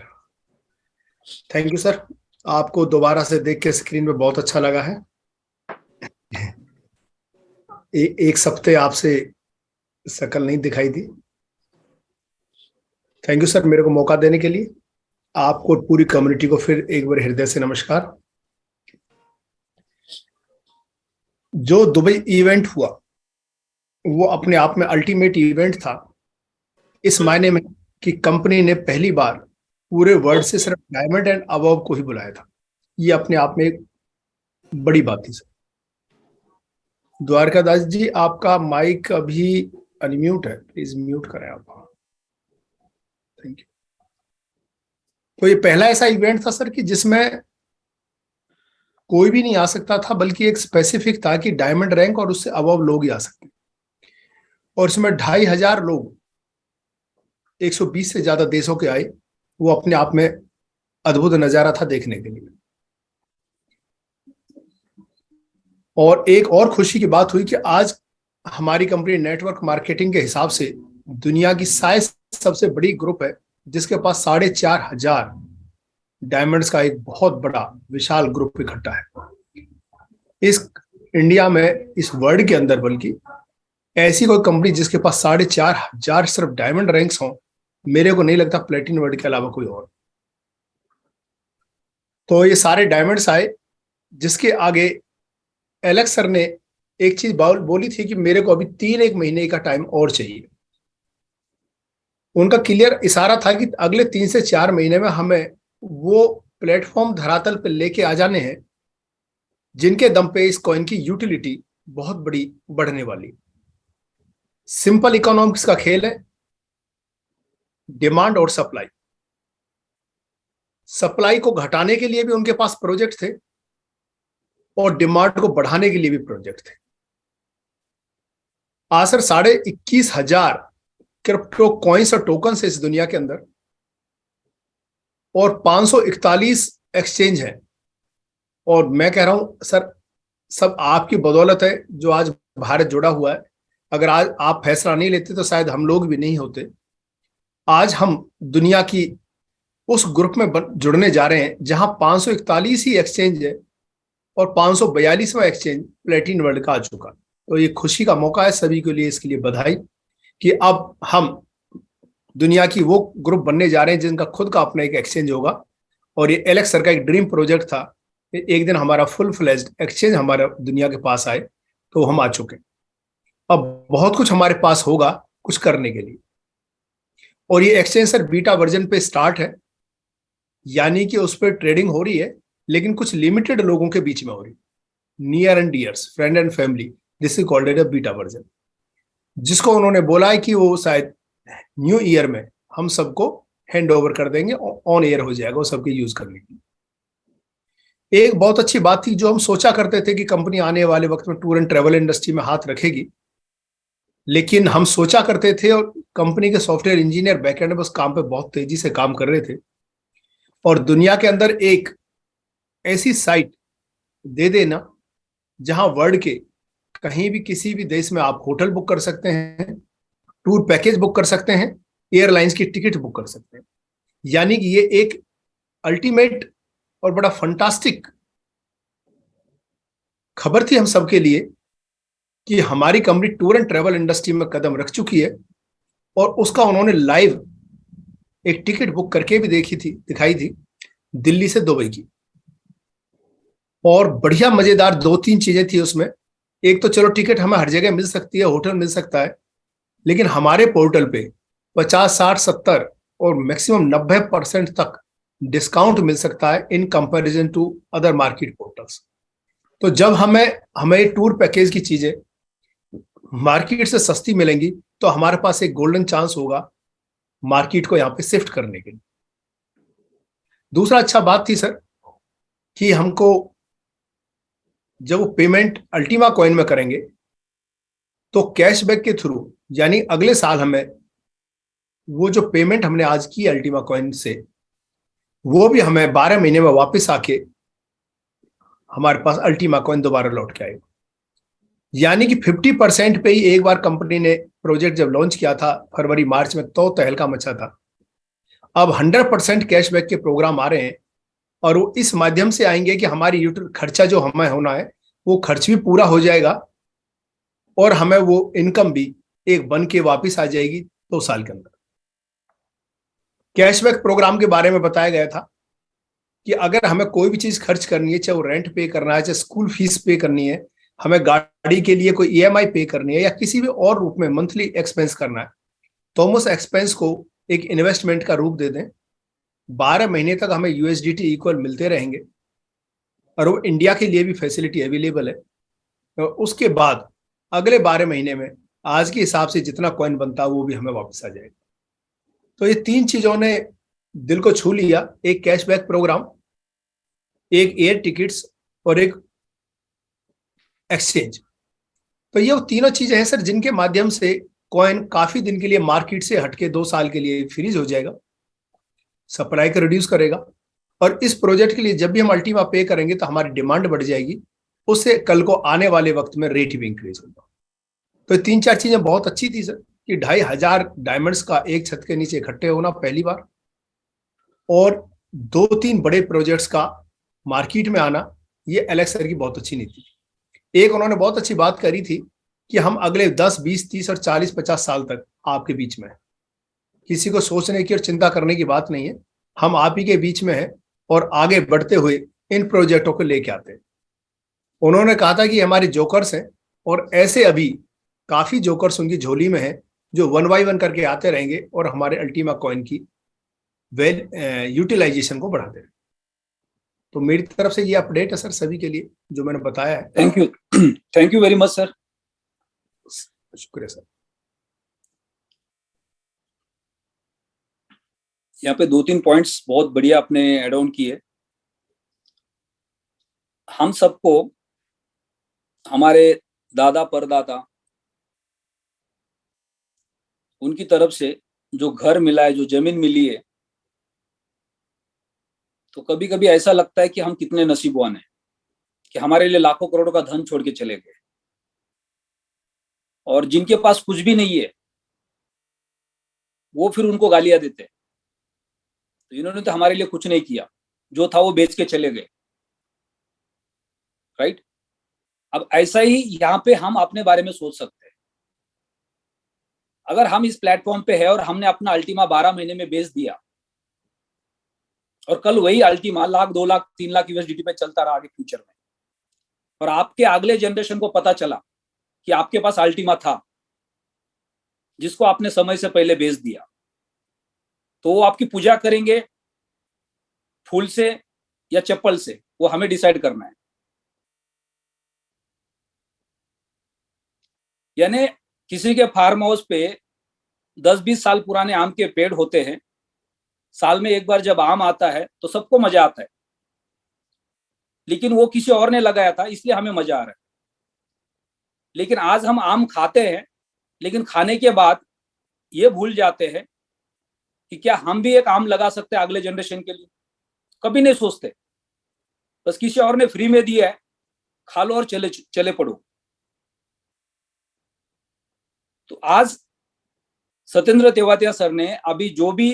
थैंक यू सर, आपको दोबारा से देख के स्क्रीन पे बहुत अच्छा लगा है। एक हफ्ते आपसे शक्ल नहीं दिखाई दी। थैंक यू सर मेरे को मौका देने के लिए। आपको पूरी कम्युनिटी को फिर एक बार हृदय से नमस्कार। जो दुबई इवेंट हुआ वो अपने आप में अल्टीमेट इवेंट था, इस मायने में कि कंपनी ने पहली बार पूरे वर्ल्ड से सिर्फ डायमंड एंड अबव को ही बुलाया था। ये अपने आप में एक बड़ी बात थी सर। द्वारकादास जी, आपका माइक अभी अनम्यूट है, प्लीज म्यूट करें आप। Thank you. तो ये पहला ऐसा इवेंट था सर कि जिसमें कोई भी नहीं आ सकता था, बल्कि एक स्पेसिफिक था कि डायमंड रैंक और उससे अबव लोग ही आ सकते, और इसमें 2500 लोग 120 से ज्यादा देशों के आए। वो अपने आप में अद्भुत नजारा था देखने के लिए। और एक और खुशी की बात हुई कि आज हमारी कंपनी नेटवर्क मार्केटिंग के हिसाब से दुनिया की शायद सबसे बड़ी ग्रुप है जिसके पास 4500 डायमंड्स का एक बहुत बड़ा विशाल ग्रुप इकट्ठा है। इस इंडिया में, इस वर्ल्ड के अंदर, बल्कि ऐसी कोई कंपनी जिसके पास 4500 सिर्फ डायमंड रैंक्स हों, मेरे को नहीं लगता प्लेटिनम वर्ल्ड के अलावा कोई और। तो ये सारे डायमंड्स आए, जिसके आगे एलेक्स सर ने एक चीज बोली थी कि मेरे को अभी 3-1 महीने का टाइम और चाहिए। उनका क्लियर इशारा था कि अगले 3 से 4 महीने में हमें वो प्लेटफॉर्म धरातल पे लेके आ जाने हैं जिनके दम पे इस कॉइन की यूटिलिटी बहुत बड़ी बढ़ने वाली। सिंपल इकोनॉमिक्स का खेल है, डिमांड और सप्लाई। सप्लाई को घटाने के लिए भी उनके पास प्रोजेक्ट थे और डिमांड को बढ़ाने के लिए भी प्रोजेक्ट थे। आज सर 21,500 क्रिप्टो कॉइन्स और टोकन्स है इस दुनिया के अंदर, और 541 एक्सचेंज है। और मैं कह रहा हूं सर, सब आपकी बदौलत है जो आज भारत जुड़ा हुआ है। अगर आज आप फैसला नहीं लेते तो शायद हम लोग भी नहीं होते। आज हम दुनिया की उस ग्रुप में जुड़ने जा रहे हैं जहां 541 ही एक्सचेंज है और 542वां एक्सचेंज प्लेटिनम वर्ल्ड का आ चुका। तो ये खुशी का मौका है सभी के लिए, इसके लिए बधाई कि अब हम दुनिया की वो ग्रुप बनने जा रहे हैं जिनका खुद का अपना एक एक्सचेंज होगा। और ये एलेक्स सर का एक ड्रीम प्रोजेक्ट था कि एक दिन हमारा फुल फ्लेज्ड एक्सचेंज हमारा दुनिया के पास आए, तो हम आ चुके। अब बहुत कुछ हमारे पास होगा कुछ करने के लिए। और ये एक्सचेंज सर बीटा वर्जन पे स्टार्ट है, यानी कि उस पर ट्रेडिंग हो रही है, लेकिन कुछ लिमिटेड लोगों के बीच में हो रही है, near and dears, friend and family. This is called at a beta version, जिसको उन्होंने बोला है कि वो शायद न्यू ईयर में हम सबको हैंड ओवर कर देंगे, ऑन एयर हो जाएगा वो सबके यूज करने के लिए। एक बहुत अच्छी बात थी जो हम सोचा करते थे कि कंपनी आने वाले वक्त में टूर एंड ट्रेवल इंडस्ट्री में हाथ रखेगी, लेकिन हम सोचा करते थे और कंपनी के सॉफ्टवेयर इंजीनियर बैकएंड में उस काम पे बहुत तेजी से काम कर रहे थे, और दुनिया के अंदर एक ऐसी साइट दे देना जहां वर्ल्ड के कहीं भी किसी भी देश में आप होटल बुक कर सकते हैं, टूर पैकेज बुक कर सकते हैं, एयरलाइंस की टिकट बुक कर सकते हैं। यानी कि ये एक अल्टीमेट और बड़ा फंटास्टिक खबर थी हम सबके लिए कि हमारी company tour and travel industry में कदम रख चुकी है। और उसका उन्होंने लाइव एक टिकट बुक करके भी दिखाई थी, दिल्ली से दुबई की। और बढ़िया मजेदार 2-3 चीजें थी उसमें। एक तो चलो टिकट हमें हर जगह मिल सकती है, होटल मिल सकता है, लेकिन हमारे पोर्टल पे 50, 60, 70 और मैक्सिमम 90% तक डिस्काउंट मिल सकता है in comparison to other market portals. तो जब हमें टूर पैकेज की चीजें मार्केट से सस्ती मिलेंगी तो हमारे पास एक गोल्डन चांस होगा मार्केट को यहाँ पे शिफ्ट करने के लिए। दूसरा अच्छा बात थी सर कि हमको जब वो पेमेंट अल्टीमा कॉइन में करेंगे तो कैशबैक के थ्रू, यानी अगले साल हमें वो जो पेमेंट हमने आज की अल्टीमा कॉइन से, वो भी हमें 12 महीने में वापस आके हमारे पास अल्टीमा कॉइन दोबारा लौट के आएगा। यानी कि 50% पे ही एक बार कंपनी ने प्रोजेक्ट जब लॉन्च किया था फरवरी मार्च में तो तहलका मचा था। अब 100% कैशबैक के प्रोग्राम आ रहे हैं और वो इस माध्यम से आएंगे कि हमारी खर्चा जो हमें होना है वो खर्च भी पूरा हो जाएगा और हमें वो इनकम भी एक बन के वापिस आ जाएगी 2 साल के अंदर। कैशबैक प्रोग्राम के बारे में बताया गया था कि अगर हमें कोई भी चीज खर्च करनी है, चाहे वो रेंट पे करना है, चाहे स्कूल फीस पे करनी है, हमें गाड़ी के लिए कोई ईएमआई पे करनी है या किसी भी और रूप में मंथली एक्सपेंस करना है, तो हम उस एक्सपेंस को एक इन्वेस्टमेंट का रूप दे दें। 12 महीने तक हमें यूएसडीटी इक्वल मिलते रहेंगे और वो इंडिया के लिए भी फैसिलिटी अवेलेबल है। तो उसके बाद अगले 12 महीने में आज के हिसाब से जितना कॉइन बनता है वो भी हमें वापस आ जाएगा। तो ये 3 चीजों ने दिल को छू लिया, एक कैशबैक प्रोग्राम, एक एयर टिकट्स और एक एक्सचेंज। तो ये वो तीनों चीजें हैं सर जिनके माध्यम से कॉइन काफी दिन के लिए मार्केट से हटके 2 साल के लिए फ्रीज हो जाएगा, सप्लाई को रिड्यूस करेगा और इस प्रोजेक्ट के लिए जब भी हम अल्टीमा पे करेंगे तो हमारी डिमांड बढ़ जाएगी, उससे कल को आने वाले वक्त में रेट भी इंक्रीज होगा। तो 3-4 चीजें बहुत अच्छी थी सर कि 2500 डायमंड्स का एक छत के नीचे इकट्ठे होना पहली बार और 2-3 बड़े प्रोजेक्ट्स का मार्केट में आना, ये एलेक्स सर की बहुत अच्छी नीति। एक उन्होंने बहुत अच्छी बात करी थी कि हम अगले 10, 20, 30 और 40, 50 साल तक आपके बीच में है, किसी को सोचने की और चिंता करने की बात नहीं है, हम आप ही के बीच में हैं और आगे बढ़ते हुए इन प्रोजेक्टों को लेके आते हैं। उन्होंने कहा था कि हमारे जोकर्स हैं और ऐसे अभी काफी जोकर्स उनकी झोली में है जो 1 by 1 करके आते रहेंगे और हमारे अल्टीमा कॉइन की यूटिलाइजेशन को बढ़ाते रहेंगे। तो मेरी तरफ से ये अपडेट है सर सभी के लिए जो मैंने बताया है। Thank you very much sir. शुक्रिया सर। यहाँ पे 2-3 पॉइंट्स बहुत बढ़िया आपने एड ऑन किए। हम सबको हमारे दादा परदादा उनकी तरफ से जो घर मिला है, जो जमीन मिली है, तो कभी कभी ऐसा लगता है कि हम कितने नसीबवान हैं कि हमारे लिए लाखों करोड़ों का धन छोड़ के चले गए। और जिनके पास कुछ भी नहीं है वो फिर उनको गालियां देते हैं, तो इन्होंने तो हमारे लिए कुछ नहीं किया, जो था वो बेच के चले गए, राइट। अब ऐसा ही यहाँ पे हम अपने बारे में सोच सकते हैं। अगर हम इस प्लेटफॉर्म पे है और हमने अपना अल्टीमा 12 महीने में बेच दिया और कल वही अल्टीमा 1 लाख, 2 लाख, 3 लाख यूएसडीटी पे चलता रहा आगे फ्यूचर में, और आपके अगले जनरेशन को पता चला कि आपके पास अल्टीमा था जिसको आपने समय से पहले बेच दिया, तो वो आपकी पूजा करेंगे फूल से या चप्पल से, वो हमें डिसाइड करना है। यानी किसी के फार्म हाउस पे 10-20 साल पुराने आम के पेड़ होते हैं, साल में एक बार जब आम आता है तो सबको मजा आता है, लेकिन वो किसी और ने लगाया था इसलिए हमें मजा आ रहा है। लेकिन आज हम आम खाते हैं, लेकिन खाने के बाद ये भूल जाते हैं कि क्या हम भी एक आम लगा सकते हैं अगले जनरेशन के लिए। कभी नहीं सोचते, बस किसी और ने फ्री में दिया है, खा लो और चले पड़ो। तो आज सत्येंद्र तेवातिया सर ने अभी जो भी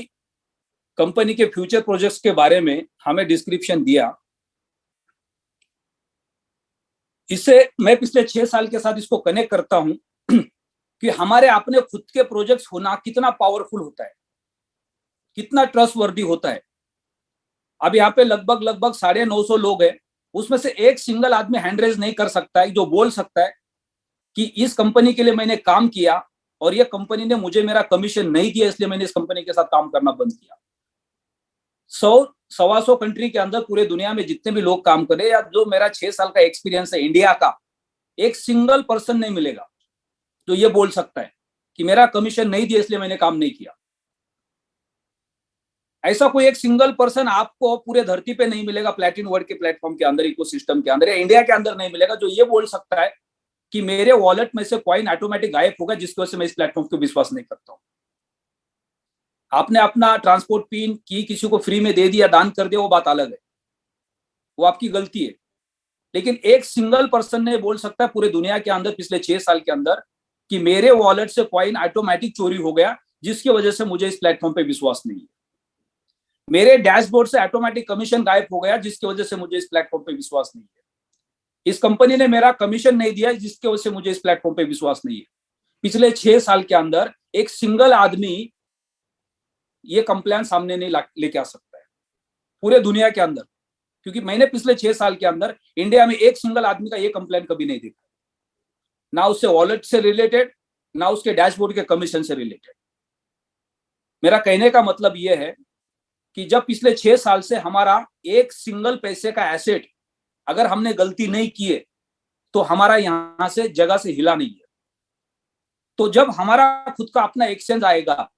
कंपनी के फ्यूचर प्रोजेक्ट्स के बारे में हमें डिस्क्रिप्शन दिया, इससे मैं पिछले 6 साल के साथ इसको कनेक्ट करता हूं कि हमारे अपने खुद के प्रोजेक्ट्स होना कितना पावरफुल होता है, कितना ट्रस्टवर्दी होता है। अब यहाँ पे लगभग 950 लोग हैं, उसमें से एक सिंगल आदमी हैंड रेज नहीं कर सकता है जो बोल सकता है कि इस कंपनी के लिए मैंने काम किया और ये कंपनी ने मुझे मेरा कमीशन नहीं दिया, इसलिए मैंने इस कंपनी के साथ काम करना बंद किया। 100-125 कंट्री के अंदर पूरे दुनिया में जितने भी लोग काम कर रहे हैं, या जो मेरा 6 साल का एक्सपीरियंस है इंडिया का, एक सिंगल पर्सन नहीं मिलेगा जो ये बोल सकता है कि मेरा कमीशन नहीं दिया इसलिए मैंने काम नहीं किया। ऐसा कोई एक सिंगल पर्सन आपको पूरे धरती पे नहीं मिलेगा, प्लैटिन वर्ल्ड के प्लेटफॉर्म के अंदर, इकोसिस्टम के अंदर, या इंडिया के अंदर नहीं मिलेगा, जो ये बोल सकता है कि मेरे वॉलेट में से कॉइन ऑटोमेटिक गायब होगा, जिसकी वजह से मैं इस प्लेटफॉर्म को विश्वास नहीं करता हूं। आपने अपना ट्रांसपोर्ट पिन की किसी को फ्री में दे दिया, दान कर दिया, वो बात अलग है, वो आपकी गलती है। लेकिन एक सिंगल पर्सन ने बोल सकता है पूरे दुनिया के अंदर पिछले 6 साल के अंदर कि मेरे वॉलेट से कॉइन ऑटोमेटिक चोरी हो गया, जिसकी वजह से मुझे इस प्लेटफॉर्म पे विश्वास नहीं है। मेरे डैशबोर्ड से ऑटोमेटिक कमीशन गायब हो गया, जिसकी वजह से मुझे इस प्लेटफॉर्म पे विश्वास नहीं है। इस कंपनी ने मेरा कमीशन नहीं दिया, जिसकी वजह से मुझे इस प्लेटफॉर्म पे विश्वास नहीं है। पिछले 6 साल के अंदर एक सिंगल आदमी ये कंप्लेंट सामने नहीं लेके आ सकता है पूरे दुनिया के अंदर, क्योंकि मैंने पिछले 6 साल के अंदर इंडिया में एक सिंगल आदमी का ये कंप्लेंट कभी नहीं देखा, ना उससे वॉलेट से रिलेटेड, ना उसके डैशबोर्ड के कमीशन से रिलेटेड। मेरा कहने का मतलब यह है कि जब पिछले 6 साल से हमारा एक सिंगल पैसे का एसेट अगर हमने गलती नहीं किए तो हमारा यहां से जगह से हिला नहीं है। तो जब हमारा खुद का अपना एक्सचेंज आएगा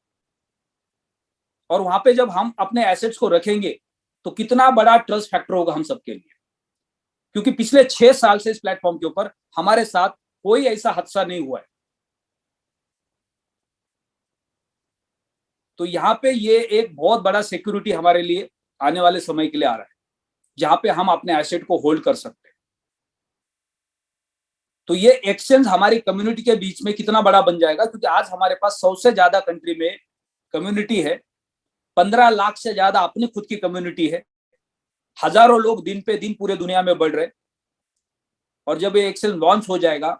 और वहां पे जब हम अपने एसेट्स को रखेंगे तो कितना बड़ा ट्रस्ट फैक्टर होगा हम सबके लिए, क्योंकि पिछले 6 साल से इस प्लेटफॉर्म के ऊपर हमारे साथ कोई ऐसा हादसा नहीं हुआ है। तो यहाँ पे ये एक बहुत बड़ा सिक्योरिटी हमारे लिए आने वाले समय के लिए आ रहा है, जहां पे हम अपने एसेट को होल्ड कर सकते हैं। तो ये एक्सचेंज हमारी कम्युनिटी के बीच में कितना बड़ा बन जाएगा, क्योंकि आज हमारे पास 100 से ज्यादा कंट्री में कम्युनिटी है, 15 लाख से ज्यादा अपनी खुद की कम्युनिटी है, हजारों लोग दिन पे दिन पूरे दुनिया में बढ़ रहे। और जब ये एक्सचेंज लॉन्च हो जाएगा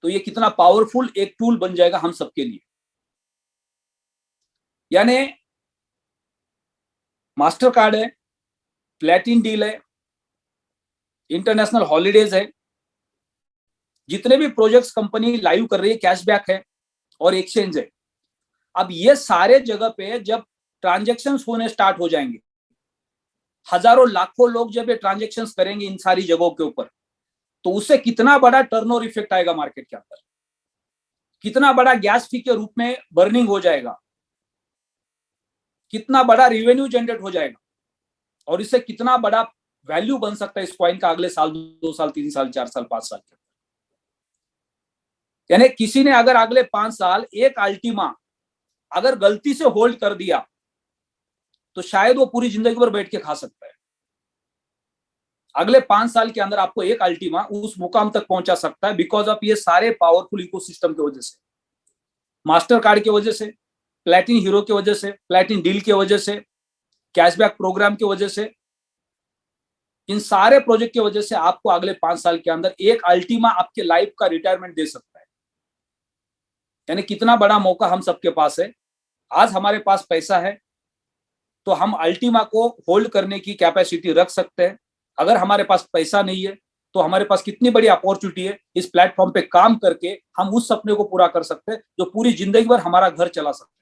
तो ये कितना पावरफुल एक टूल बन जाएगा हम सबके लिए। यानी मास्टर कार्ड है, प्लैटिन डील है, इंटरनेशनल हॉलीडेज है, जितने भी प्रोजेक्ट्स कंपनी लाइव कर रही है, कैशबैक है और एक्सचेंज है। अब ये सारे जगह पे जब ट्रांजैक्शंस होने स्टार्ट हो जाएंगे, हजारों लाखों लोग जब ये ट्रांजैक्शंस करेंगे इन सारी जगहों के ऊपर, तो उससे कितना बड़ा टर्नओवर इफेक्ट आएगा मार्केट के अंदर, कितना बड़ा गैस फी के रूप में बर्निंग हो जाएगा, कितना बड़ा रेवेन्यू जनरेट हो जाएगा, और इससे कितना बड़ा वैल्यू बन सकता है इस कॉइन का अगले साल, 2 साल, 3 साल, 4 साल, 5 साल के। यानी किसी ने अगर अगले 5 साल एक अल्टीमा अगर गलती से होल्ड कर दिया तो शायद वो पूरी जिंदगी भर बैठ के खा सकता है। अगले 5 साल के अंदर आपको एक अल्टीमा उस मुकाम तक पहुंचा सकता है, बिकॉज ऑफ ये सारे पावरफुल इकोसिस्टम की वजह से, मास्टर कार्ड की वजह से, प्लैटिन हीरो की वजह से, प्लैटिन डील की वजह से, कैशबैक प्रोग्राम की वजह से, इन सारे प्रोजेक्ट की वजह से आपको अगले 5 साल के अंदर एक अल्टीमा आपके लाइफ का रिटायरमेंट दे सकता है। यानी कितना बड़ा मौका हम सबके पास है। आज हमारे पास पैसा है तो हम अल्टीमा को होल्ड करने की कैपेसिटी रख सकते हैं। अगर हमारे पास पैसा नहीं है तो हमारे पास कितनी बड़ी अपॉर्चुनिटी है, इस प्लेटफॉर्म पे काम करके हम उस सपने को पूरा कर सकते हैं जो पूरी जिंदगी भर हमारा घर चला सकते हैं,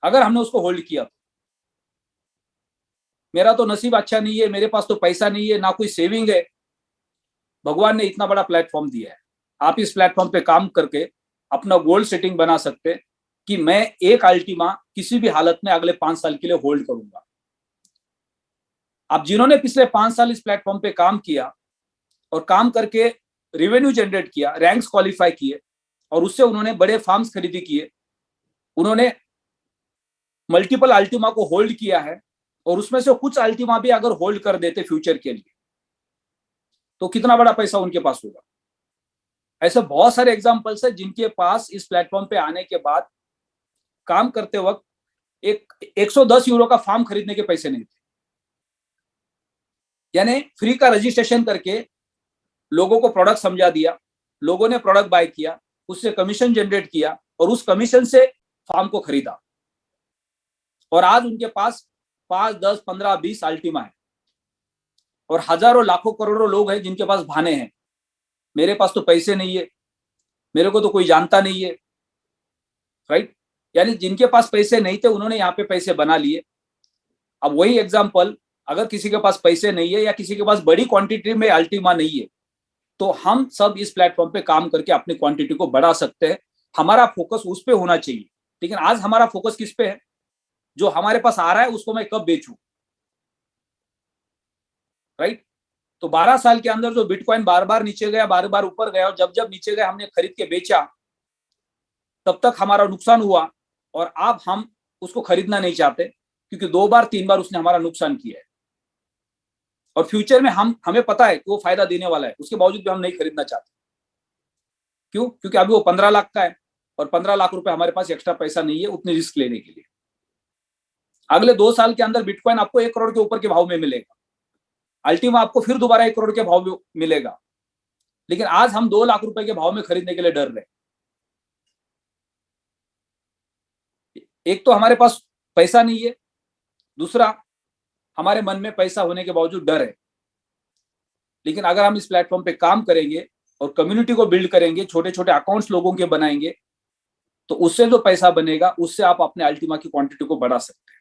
अगर हमने उसको होल्ड किया तो। मेरा तो नसीब अच्छा नहीं है, मेरे पास तो पैसा नहीं है, ना कोई सेविंग है, भगवान ने इतना बड़ा प्लेटफॉर्म दिया है। आप इस प्लेटफॉर्म पे काम करके अपना गोल सेटिंग बना सकते हैं कि मैं एक अल्टीमा किसी भी हालत में अगले 5 साल के लिए होल्ड करूंगा। आप जिन्होंने पिछले 5 साल इस प्लेटफॉर्म पे काम किया और काम करके रेवेन्यू जनरेट किया, रैंक्स क्वालिफाई किए, और उससे उन्होंने बड़े फार्म्स खरीदी किए, उन्होंने मल्टीपल अल्टीमा को होल्ड किया है, और उसमें से कुछ अल्टीमा भी अगर होल्ड कर देते फ्यूचर के लिए तो कितना बड़ा पैसा उनके पास होगा। ऐसे बहुत सारे एग्जांपल्स है जिनके पास इस प्लेटफॉर्म पे आने के बाद काम करते वक्त एक 110 यूरो का फार्म खरीदने के पैसे नहीं थे। यानी फ्री का रजिस्ट्रेशन करके लोगों को प्रोडक्ट समझा दिया, लोगों ने प्रोडक्ट बाय किया, उससे कमीशन जनरेट किया और उस कमीशन से फार्म को खरीदा, और आज उनके पास 5, 10, 15, 20 अल्टीमा है, और हजारों लाखों करोड़ों लोग हैं जिनके पास भाने हैं। मेरे पास तो पैसे नहीं है, मेरे को तो कोई जानता नहीं है, राइट। यानी जिनके पास पैसे नहीं थे उन्होंने यहाँ पे पैसे बना लिए। अब वही एग्जाम्पल, अगर किसी के पास पैसे नहीं है या किसी के पास बड़ी क्वांटिटी में अल्टीमा नहीं है, तो हम सब इस प्लेटफॉर्म पे काम करके अपनी क्वांटिटी को बढ़ा सकते हैं। हमारा फोकस उस पे होना चाहिए। लेकिन आज हमारा फोकस किस पे है? जो हमारे पास आ रहा है उसको मैं कब बेचूं, राइट। तो 12 साल के अंदर जो बिटकॉइन बार बार नीचे गया, बार बार ऊपर गया, और जब जब नीचे गया हमने खरीद के बेचा, तब तक हमारा नुकसान हुआ। और अब हम उसको खरीदना नहीं चाहते, क्योंकि 2 बार 3 बार उसने हमारा नुकसान किया है। और फ्यूचर में हमें पता है कि वो फायदा देने वाला है, उसके बावजूद भी हम नहीं खरीदना चाहते। क्यों? क्योंकि अभी वो 15 लाख का है और 15 लाख रुपए हमारे पास एक्स्ट्रा पैसा नहीं है उतनी रिस्क लेने के लिए। अगले 2 साल के अंदर बिटकॉइन आपको 1 करोड़ के ऊपर के भाव में मिलेगा, अल्टीमा आपको फिर दोबारा 1 करोड़ के भाव में मिलेगा। लेकिन आज हम 2 लाख रुपए के भाव में खरीदने के लिए डर रहे। एक तो हमारे पास पैसा नहीं है, दूसरा हमारे मन में पैसा होने के बावजूद डर है। लेकिन अगर हम इस प्लेटफॉर्म पे काम करेंगे और कम्युनिटी को बिल्ड करेंगे, छोटे छोटे अकाउंट्स लोगों के बनाएंगे, तो उससे जो पैसा बनेगा उससे आप अपने अल्टीमा की क्वांटिटी को बढ़ा सकते हैं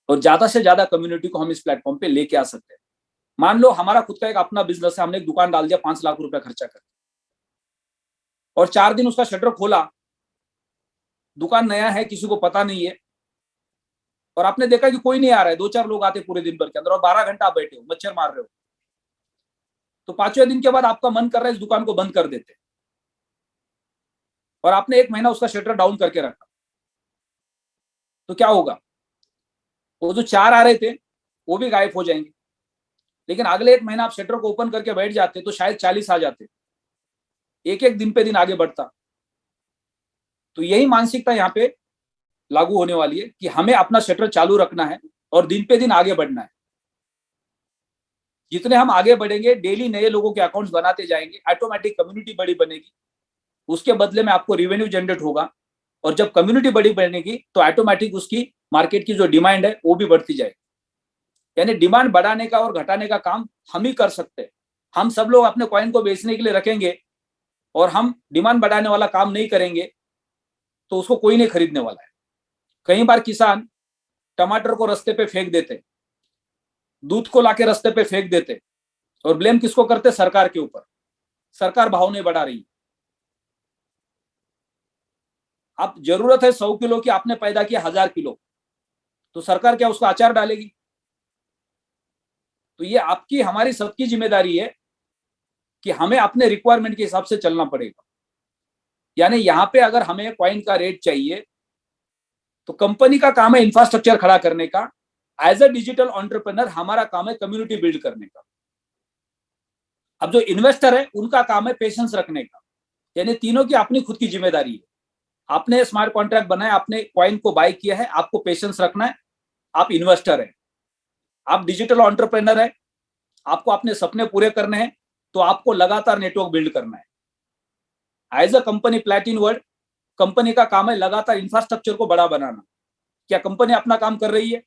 और ज्यादा से ज्यादा कम्युनिटी को हम इस प्लेटफॉर्म पे लेके आ सकते हैं। मान लो हमारा खुद का एक अपना बिजनेस है, हमने एक दुकान डाल दिया 5 लाख रुपया खर्चा करके, और 4 दिन उसका शटर खोला, दुकान नया है, किसी को पता नहीं है, और आपने देखा कि कोई नहीं आ रहा है, 2-4 लोग आते पूरे दिन भर के अंदर, और 12 घंटा आप बैठे हो, मच्छर मार रहे हो, तो 5वें दिन के बाद आपका मन कर रहा है इस दुकान को बंद कर देते, और आपने 1 महीना उसका शटर डाउन करके रखा, तो क्या होगा? वो जो 4 आ रहे थे वो भी गायब हो जाएंगे। लेकिन अगले 1 महीना आप शटर को ओपन करके बैठ जाते तो शायद 40 आ जाते, एक एक दिन पे दिन आगे बढ़ता। तो यही मानसिकता यहाँ पे लागू होने वाली है कि हमें अपना शटर चालू रखना है और दिन पे दिन आगे बढ़ना है। जितने हम आगे बढ़ेंगे, डेली नए लोगों के अकाउंट्स बनाते जाएंगे, ऑटोमेटिक कम्युनिटी बड़ी बनेगी, उसके बदले में आपको रेवेन्यू जनरेट होगा, और जब कम्युनिटी बड़ी बनेगी तो ऑटोमेटिक उसकी मार्केट की जो डिमांड है वो भी बढ़ती जाएगी। यानी डिमांड बढ़ाने का और घटाने का काम हम ही कर सकते हैं। हम सब लोग अपने कॉइन को बेचने के लिए रखेंगे और हम डिमांड बढ़ाने वाला काम नहीं करेंगे तो उसको कोई नहीं खरीदने वाला है। कई बार किसान टमाटर को रास्ते पे फेंक देते, दूध को लाके रास्ते पे फेंक देते, और ब्लेम किसको करते? सरकार के ऊपर। सरकार भाव नहीं बढ़ा रही। अब जरूरत है 100 किलो की, आपने पैदा किया 1000 किलो, तो सरकार क्या उसका अचार डालेगी? तो ये आपकी हमारी सबकी जिम्मेदारी है कि हमें अपने रिक्वायरमेंट के हिसाब से चलना पड़ेगा। यानी यहाँ पे अगर हमें कॉइन का रेट चाहिए तो कंपनी का काम है इंफ्रास्ट्रक्चर खड़ा करने का, एज अ डिजिटल एंटरप्रेन्योर हमारा काम है कम्युनिटी बिल्ड करने का। अब जो इन्वेस्टर है उनका काम है पेशेंस रखने का। यानी तीनों की अपनी खुद की जिम्मेदारी है। आपने स्मार्ट कॉन्ट्रैक्ट बनाया, आपने कॉइन को बाय किया है, आपको पेशेंस रखना है, आप इन्वेस्टर है। आप डिजिटल एंटरप्रेन्योर है, आपको अपने सपने पूरे करने हैं, तो आपको लगातार नेटवर्क बिल्ड करना है। As a company platin world, company का काम है लगातार इंफ्रास्ट्रक्चर को बड़ा बनाना। क्या कंपनी अपना काम कर रही है?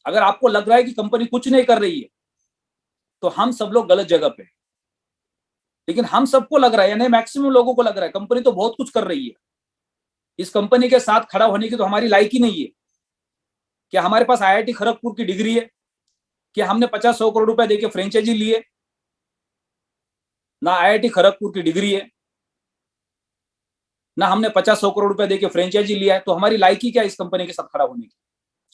अगर आपको लग रहा है कि कंपनी कुछ नहीं कर रही है तो हम सब लोग गलत जगह पे। लेकिन हम सबको लग रहा है, यानी मैक्सिमम लोगों को लग रहा है कंपनी तो बहुत कुछ कर रही है, इस कंपनी के साथ खड़ा होने की तो हमारी लायकी नहीं है। क्या हमारे पास IIT खड़गपुर की डिग्री है? क्या हमने 50-100 करोड़ रुपए देके फ्रेंचाइजी लिए? ना IIT खड़गपुर की डिग्री है, ना हमने 50-100 करोड़ रुपए देके फ्रेंचाइजी लिया है, तो हमारी लायकी क्या इस कंपनी के साथ खड़ा होने की?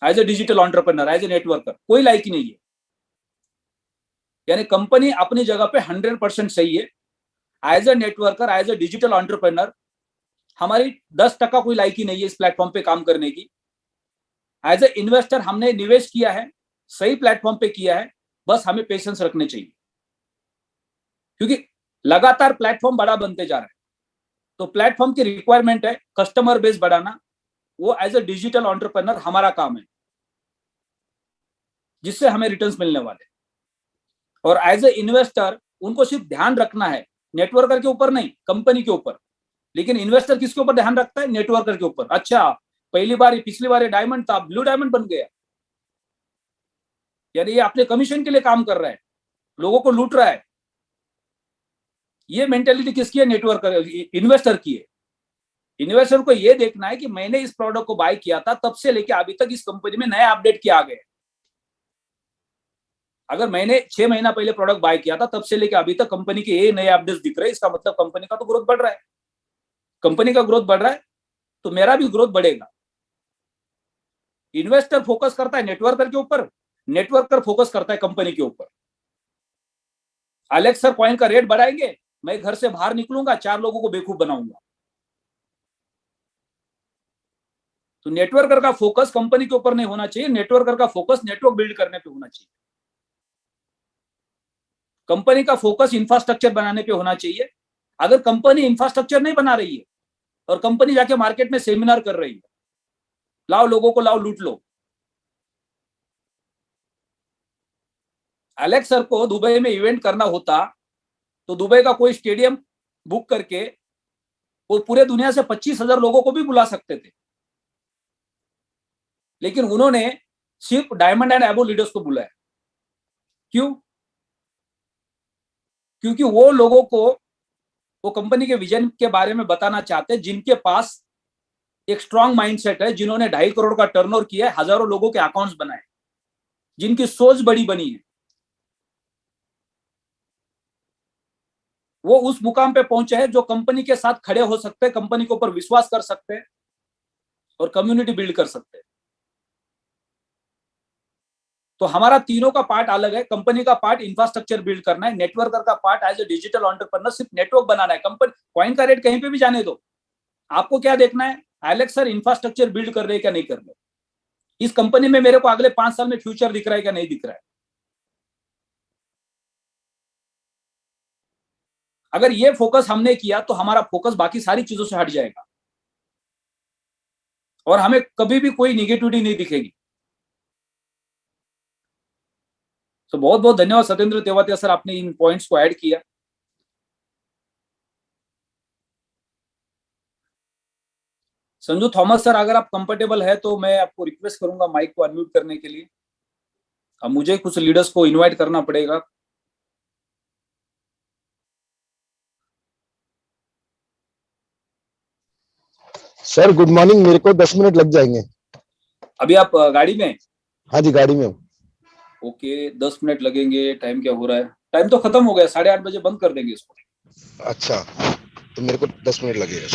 As a digital entrepreneur, as a networker, कोई लायकी नहीं है। यानी कंपनी अपनी जगह पे 100% सही है। As a networker, as a digital entrepreneur हमारी 10% कोई लायकी नहीं है इस प्लेटफॉर्म पे काम करने की। एज ए इन्वेस्टर हमने निवेश किया है, सही प्लेटफॉर्म पे किया है, बस हमें पेशेंस रखने चाहिए, क्योंकि लगातार प्लेटफॉर्म बड़ा बनते जा रहा है। तो प्लेटफॉर्म की रिक्वायरमेंट है कस्टमर बेस बढ़ाना, वो एज ए डिजिटल एंटरप्रेन्योर हमारा काम है, जिससे हमें रिटर्न्स मिलने वाले। और एज ए इन्वेस्टर उनको सिर्फ ध्यान रखना है नेटवर्कर के ऊपर नहीं, कंपनी के ऊपर। लेकिन इन्वेस्टर किसके ऊपर ध्यान रखता है? नेटवर्कर के ऊपर। अच्छा, पिछली बार डायमंड था, ब्लू डायमंड बन गया, यानी ये अपने कमीशन के लिए काम कर रहा है, लोगों को लूट रहा है। ये मेंटेलिटी किसकी है? नेटवर्कर, इन्वेस्टर की है। इन्वेस्टर को ये देखना है कि मैंने इस प्रोडक्ट को बाय किया था तब से लेके अभी तक इस कंपनी में नया अपडेट क्या आ गए। अगर मैंने 6 महीना पहले प्रोडक्ट बाय किया था तब से लेके अभी तक कंपनी के ये नए अपडेट्स दिख रहे हैं, इसका मतलब कंपनी का तो ग्रोथ बढ़ रहा है। कंपनी का ग्रोथ बढ़ रहा है तो मेरा भी ग्रोथ बढ़ेगा। इन्वेस्टर फोकस करता है नेटवर्कर के ऊपर, नेटवर्कर फोकस करता है कंपनी के ऊपर। एलेक्स सर कॉइन का रेट बढ़ाएंगे, मैं घर से बाहर निकलूंगा, 4 लोगों को बेवकूफ बनाऊंगा। तो नेटवर्कर का फोकस कंपनी के ऊपर नहीं होना चाहिए, नेटवर्कर का फोकस नेटवर्क बिल्ड करने पे होना चाहिए। कंपनी का फोकस इंफ्रास्ट्रक्चर बनाने पे होना चाहिए। अगर कंपनी इंफ्रास्ट्रक्चर नहीं बना रही है और कंपनी जाके मार्केट में सेमिनार कर रही है, लाओ लोगों को, लाओ लूट लो। एलेक्स सर को दुबई में इवेंट करना होता तो दुबई का कोई स्टेडियम बुक करके वो पूरे दुनिया से 25,000 लोगों को भी बुला सकते थे, लेकिन उन्होंने सिर्फ डायमंड एंड एबो लीडर्स को बुलाया। क्यों? क्योंकि वो लोगों को वो कंपनी के विजन के बारे में बताना चाहते हैं, जिनके पास एक स्ट्रॉन्ग माइंडसेट है, जिन्होंने 2.5 करोड़ का टर्नओवर किया है, हजारों लोगों के अकाउंट्स बनाए, जिनकी सोच बड़ी बनी है। वो उस मुकाम पे पहुंचे हैं जो कंपनी के साथ खड़े हो सकते हैं, कंपनी के ऊपर विश्वास कर सकते हैं और कम्युनिटी बिल्ड कर सकते हैं। तो हमारा तीनों का पार्ट अलग है। कंपनी का पार्ट इंफ्रास्ट्रक्चर बिल्ड करना है, नेटवर्कर का part as a digital entrepreneur सिर्फ नेटवर्क बनाना है। कंपनी कॉइन का रेट कहीं पे भी जाने दो, आपको क्या देखना है, एलेक्स सर इंफ्रास्ट्रक्चर बिल्ड कर रहे हैं क्या नहीं कर रहे, इस कंपनी में मेरे को अगले 5 साल में फ्यूचर दिख रहा है क्या नहीं दिख रहा है। अगर ये फोकस हमने किया तो हमारा फोकस बाकी सारी चीजों से हट जाएगा और हमें कभी भी कोई निगेटिविटी नहीं दिखेगी। तो बहुत बहुत धन्यवाद सत्येंद्र तेवतिया सर, आपने इन पॉइंट्स को ऐड किया। संजू थॉमस सर, अगर आप कंफर्टेबल है तो मैं आपको रिक्वेस्ट करूंगा माइक को अनम्यूट करने के लिए। अब मुझे कुछ लीडर्स को इनवाइट करना पड़ेगा। सर गुड मॉर्निंग, मेरे को 10 मिनट लग जाएंगे। अभी आप गाड़ी में? हाँ जी, गाड़ी में हूँ। ओके, 10 मिनट लगेंगे। टाइम क्या हो रहा है? टाइम तो खत्म हो गया, 8:30 बजे बंद कर देंगे इसको। अच्छा, तो मेरे को 10 मिनट लगेगा।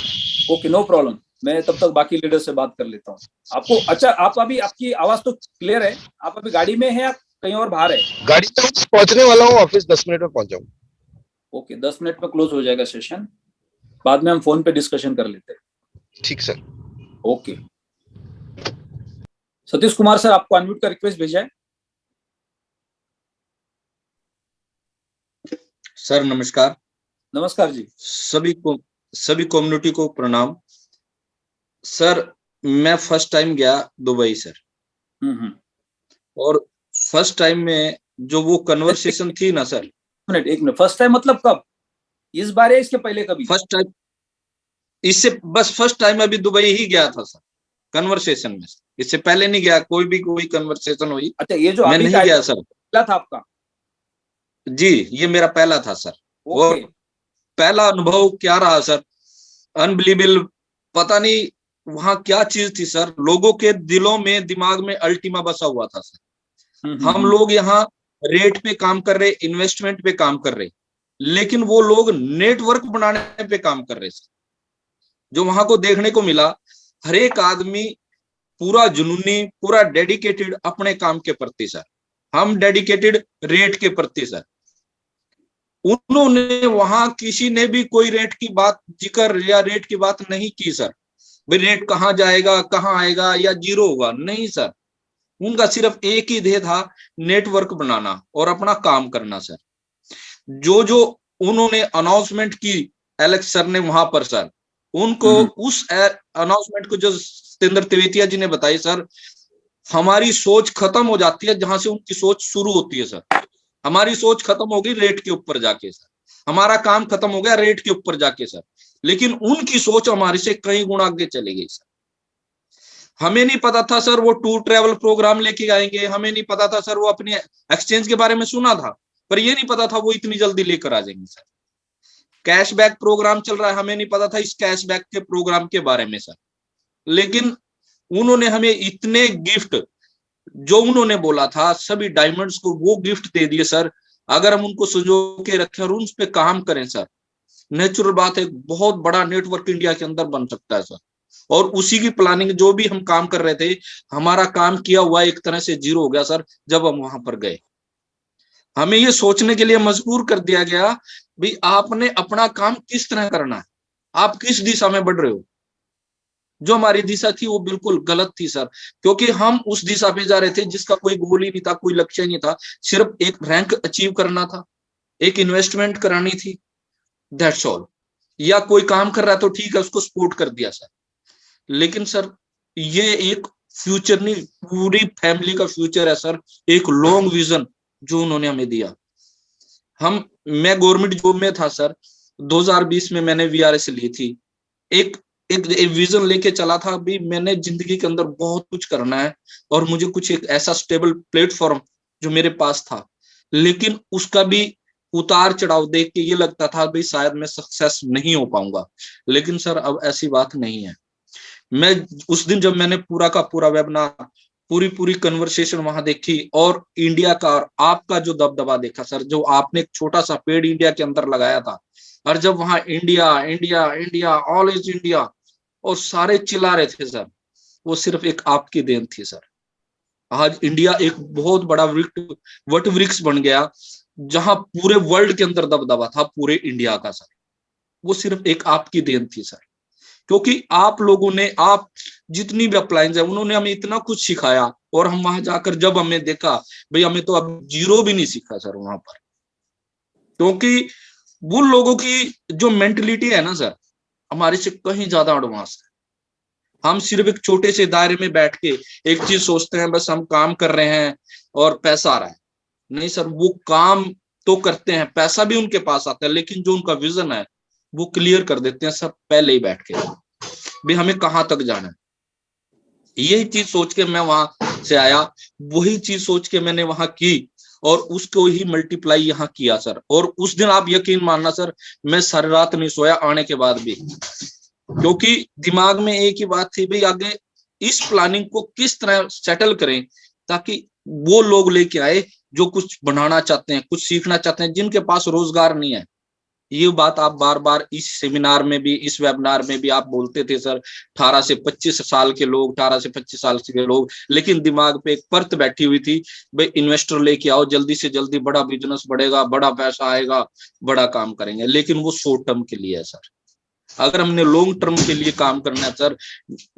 Okay, no problem. मैं तब तक बाकी लीडर से बात कर लेता हूँ। आपको अच्छा, आप अभी, आपकी आवाज तो क्लियर है, आप अभी गाड़ी में है या कहीं और बाहर है? गाड़ी में पहुंचने वाला हूँ ऑफिस, 10 मिनट में पहुंच जाऊंगा। ओके, 10 मिनट में क्लोज हो जाएगा सेशन, बाद में हम फोन पे डिस्कशन कर लेते हैं। ठीक sir. Okay, Satish Kumar sir, आपको अनम्यूट का रिक्वेस्ट भेजा है। सर नमस्कार। नमस्कार जी। सभी कम्युनिटी को प्रणाम। सर मैं फर्स्ट टाइम गया दुबई सर, और फर्स्ट टाइम में जो वो कन्वर्सेशन थी ना सर। एक मिनट, फर्स्ट टाइम मतलब कब? इस बार या इसके पहले कभी? फर्स्ट टाइम, इससे बस फर्स्ट टाइम अभी दुबई ही गया था सर कन्वर्सेशन में। इससे पहले नहीं गया, कोई कन्वर्सेशन हुई। अच्छा, ये जो मैं नहीं गया सर। पहला था आपका? जी, ये मेरा पहला था सर। और पहला अनुभव क्या रहा सर, अनबिलीवेबल। पता नहीं वहां क्या चीज थी सर, लोगों के दिलों में, दिमाग में अल्टीमा बसा हुआ था सर। हम लोग यहाँ रेट पे काम कर रहे, इन्वेस्टमेंट पे काम कर रहे, लेकिन वो लोग नेटवर्क बनाने पे काम कर रहे सर। जो वहां को देखने को मिला, हर एक आदमी पूरा जुनूनी, पूरा डेडिकेटेड अपने काम के प्रति सर। हम डेडिकेटेड रेट के प्रति सर। उन्होंने वहां किसी ने भी कोई रेट की बात जिक्र या रेट की बात नहीं की सर। भाई रेट कहाँ जाएगा, कहाँ आएगा या जीरो होगा, नहीं सर। उनका सिर्फ एक ही ध्येय था, नेटवर्क बनाना और अपना काम करना सर। जो उन्होंने अनाउंसमेंट की एलेक्स सर ने वहां पर सर, उनको उस अनाउंसमेंट को जो सत्येंद्र तेवतिया जी ने बताई सर, हमारी सोच खत्म हो जाती है जहां से उनकी सोच शुरू होती है सर। हमारी सोच खत्म हो गई रेट के ऊपर जाके सर, हमारा काम खत्म हो गया रेट के ऊपर जाके सर, लेकिन उनकी सोच हमारे से कई गुना आगे चली गई सर। हमें नहीं पता था सर वो टूर ट्रैवल प्रोग्राम लेके आएंगे, हमें नहीं पता था सर वो अपने एक्सचेंज के बारे में सुना था, पर ये नहीं पता था वो इतनी जल्दी लेकर आ जाएंगे सर। कैशबैक प्रोग्राम चल रहा है, हमें नहीं पता था इस कैशबैक के प्रोग्राम के बारे में सर। लेकिन उन्होंने हमें इतने गिफ्ट, जो उन्होंने बोला था सभी डायमंड्स को, वो गिफ्ट दे दिए सर। अगर हम उनको संजो के रखें और उन पे काम करें सर, नेचुरल बात है बहुत बड़ा नेटवर्क इंडिया के अंदर बन सकता है सर। और उसी की प्लानिंग, जो भी हम काम कर रहे थे, हमारा काम किया हुआ एक तरह से जीरो हो गया सर जब हम वहां पर गए। हमें ये सोचने के लिए मजबूर कर दिया गया भाई आपने अपना काम किस तरह करना है, आप किस दिशा में बढ़ रहे हो। जो हमारी दिशा थी वो बिल्कुल गलत थी सर, क्योंकि हम उस दिशा पे जा रहे थे जिसका कोई गोल ही नहीं था, कोई लक्ष्य नहीं था, सिर्फ एक रैंक अचीव करना था, एक इन्वेस्टमेंट करानी थी, दैट्स ऑल। या कोई काम कर रहा है तो ठीक है, उसको सपोर्ट कर दिया सर। लेकिन सर ये एक फ्यूचर नहीं, पूरी फैमिली का फ्यूचर है सर, एक लॉन्ग विजन जो उन्होंने हमें दिया। मैं गवर्नमेंट जॉब में था सर, 2020 में मैंने वीआरएस ली थी। एक विजन लेके चला था, भी मैंने जिंदगी के अंदर बहुत कुछ करना है और मुझे कुछ एक ऐसा स्टेबल प्लेटफॉर्म जो मेरे पास था। लेकिन उसका भी उतार चढ़ाव देख के ये लगता था भाई शायद मैं सक्सेस नहीं हो पाऊंगा। लेकिन सर अब ऐसी बात नहीं है। मैं उस दिन जब मैंने पूरा का पूरा वेबिनार, पूरी कन्वर्सेशन वहां देखी और इंडिया का और आपका जो दबदबा देखा सर, जो आपने एक छोटा सा पेड़ इंडिया के अंदर लगाया था, और जब वहां India India India all is India और सारे चिल्ला रहे थे सर, वो सिर्फ एक आपकी देन थी सर। आज इंडिया एक बहुत बड़ा वट वृक्ष बन गया, जहां पूरे वर्ल्ड के अंदर दबदबा था पूरे इंडिया का सर, वो सिर्फ एक आपकी देन थी सर। क्योंकि आप लोगों ने, आप जितनी भी अपलाइंस है, उन्होंने हमें इतना कुछ सिखाया, और हम वहां जाकर जब हमें देखा भाई हमें तो अब जीरो भी नहीं सीखा सर वहां पर। क्योंकि वो लोगों की जो मेंटलिटी है ना सर, हमारे से कहीं ज्यादा एडवांस है। हम सिर्फ एक छोटे से दायरे में बैठ के एक चीज सोचते हैं, बस हम काम कर रहे हैं और पैसा आ रहा है। नहीं सर, वो काम तो करते हैं, पैसा भी उनके पास आता है, लेकिन जो उनका विजन है वो क्लियर कर देते हैं सर पहले ही बैठ के, भी हमें कहाँ तक जाना है। यही चीज सोच के मैं वहां से आया, वही चीज सोच के मैंने वहां की और उसको ही मल्टीप्लाई यहाँ किया सर। और उस दिन आप यकीन मानना सर, मैं सारी रात नहीं सोया आने के बाद भी, क्योंकि दिमाग में एक ही बात थी, भाई आगे इस प्लानिंग को किस तरह सेटल करें ताकि वो लोग लेके आए जो कुछ बनाना चाहते हैं, कुछ सीखना चाहते हैं, जिनके पास रोजगार नहीं है। ये बात आप बार बार इस सेमिनार में भी, इस वेबिनार में भी आप बोलते थे सर, 18 से 25 साल के लोग, 18 से 25 साल के लोग, लेकिन दिमाग पे एक परत बैठी हुई थी, भाई इन्वेस्टर लेके आओ, जल्दी से जल्दी बड़ा बिजनेस बढ़ेगा, बड़ा पैसा आएगा, बड़ा काम करेंगे। लेकिन वो शॉर्ट टर्म के लिए है सर। अगर हमने लॉन्ग टर्म के लिए काम करना है सर,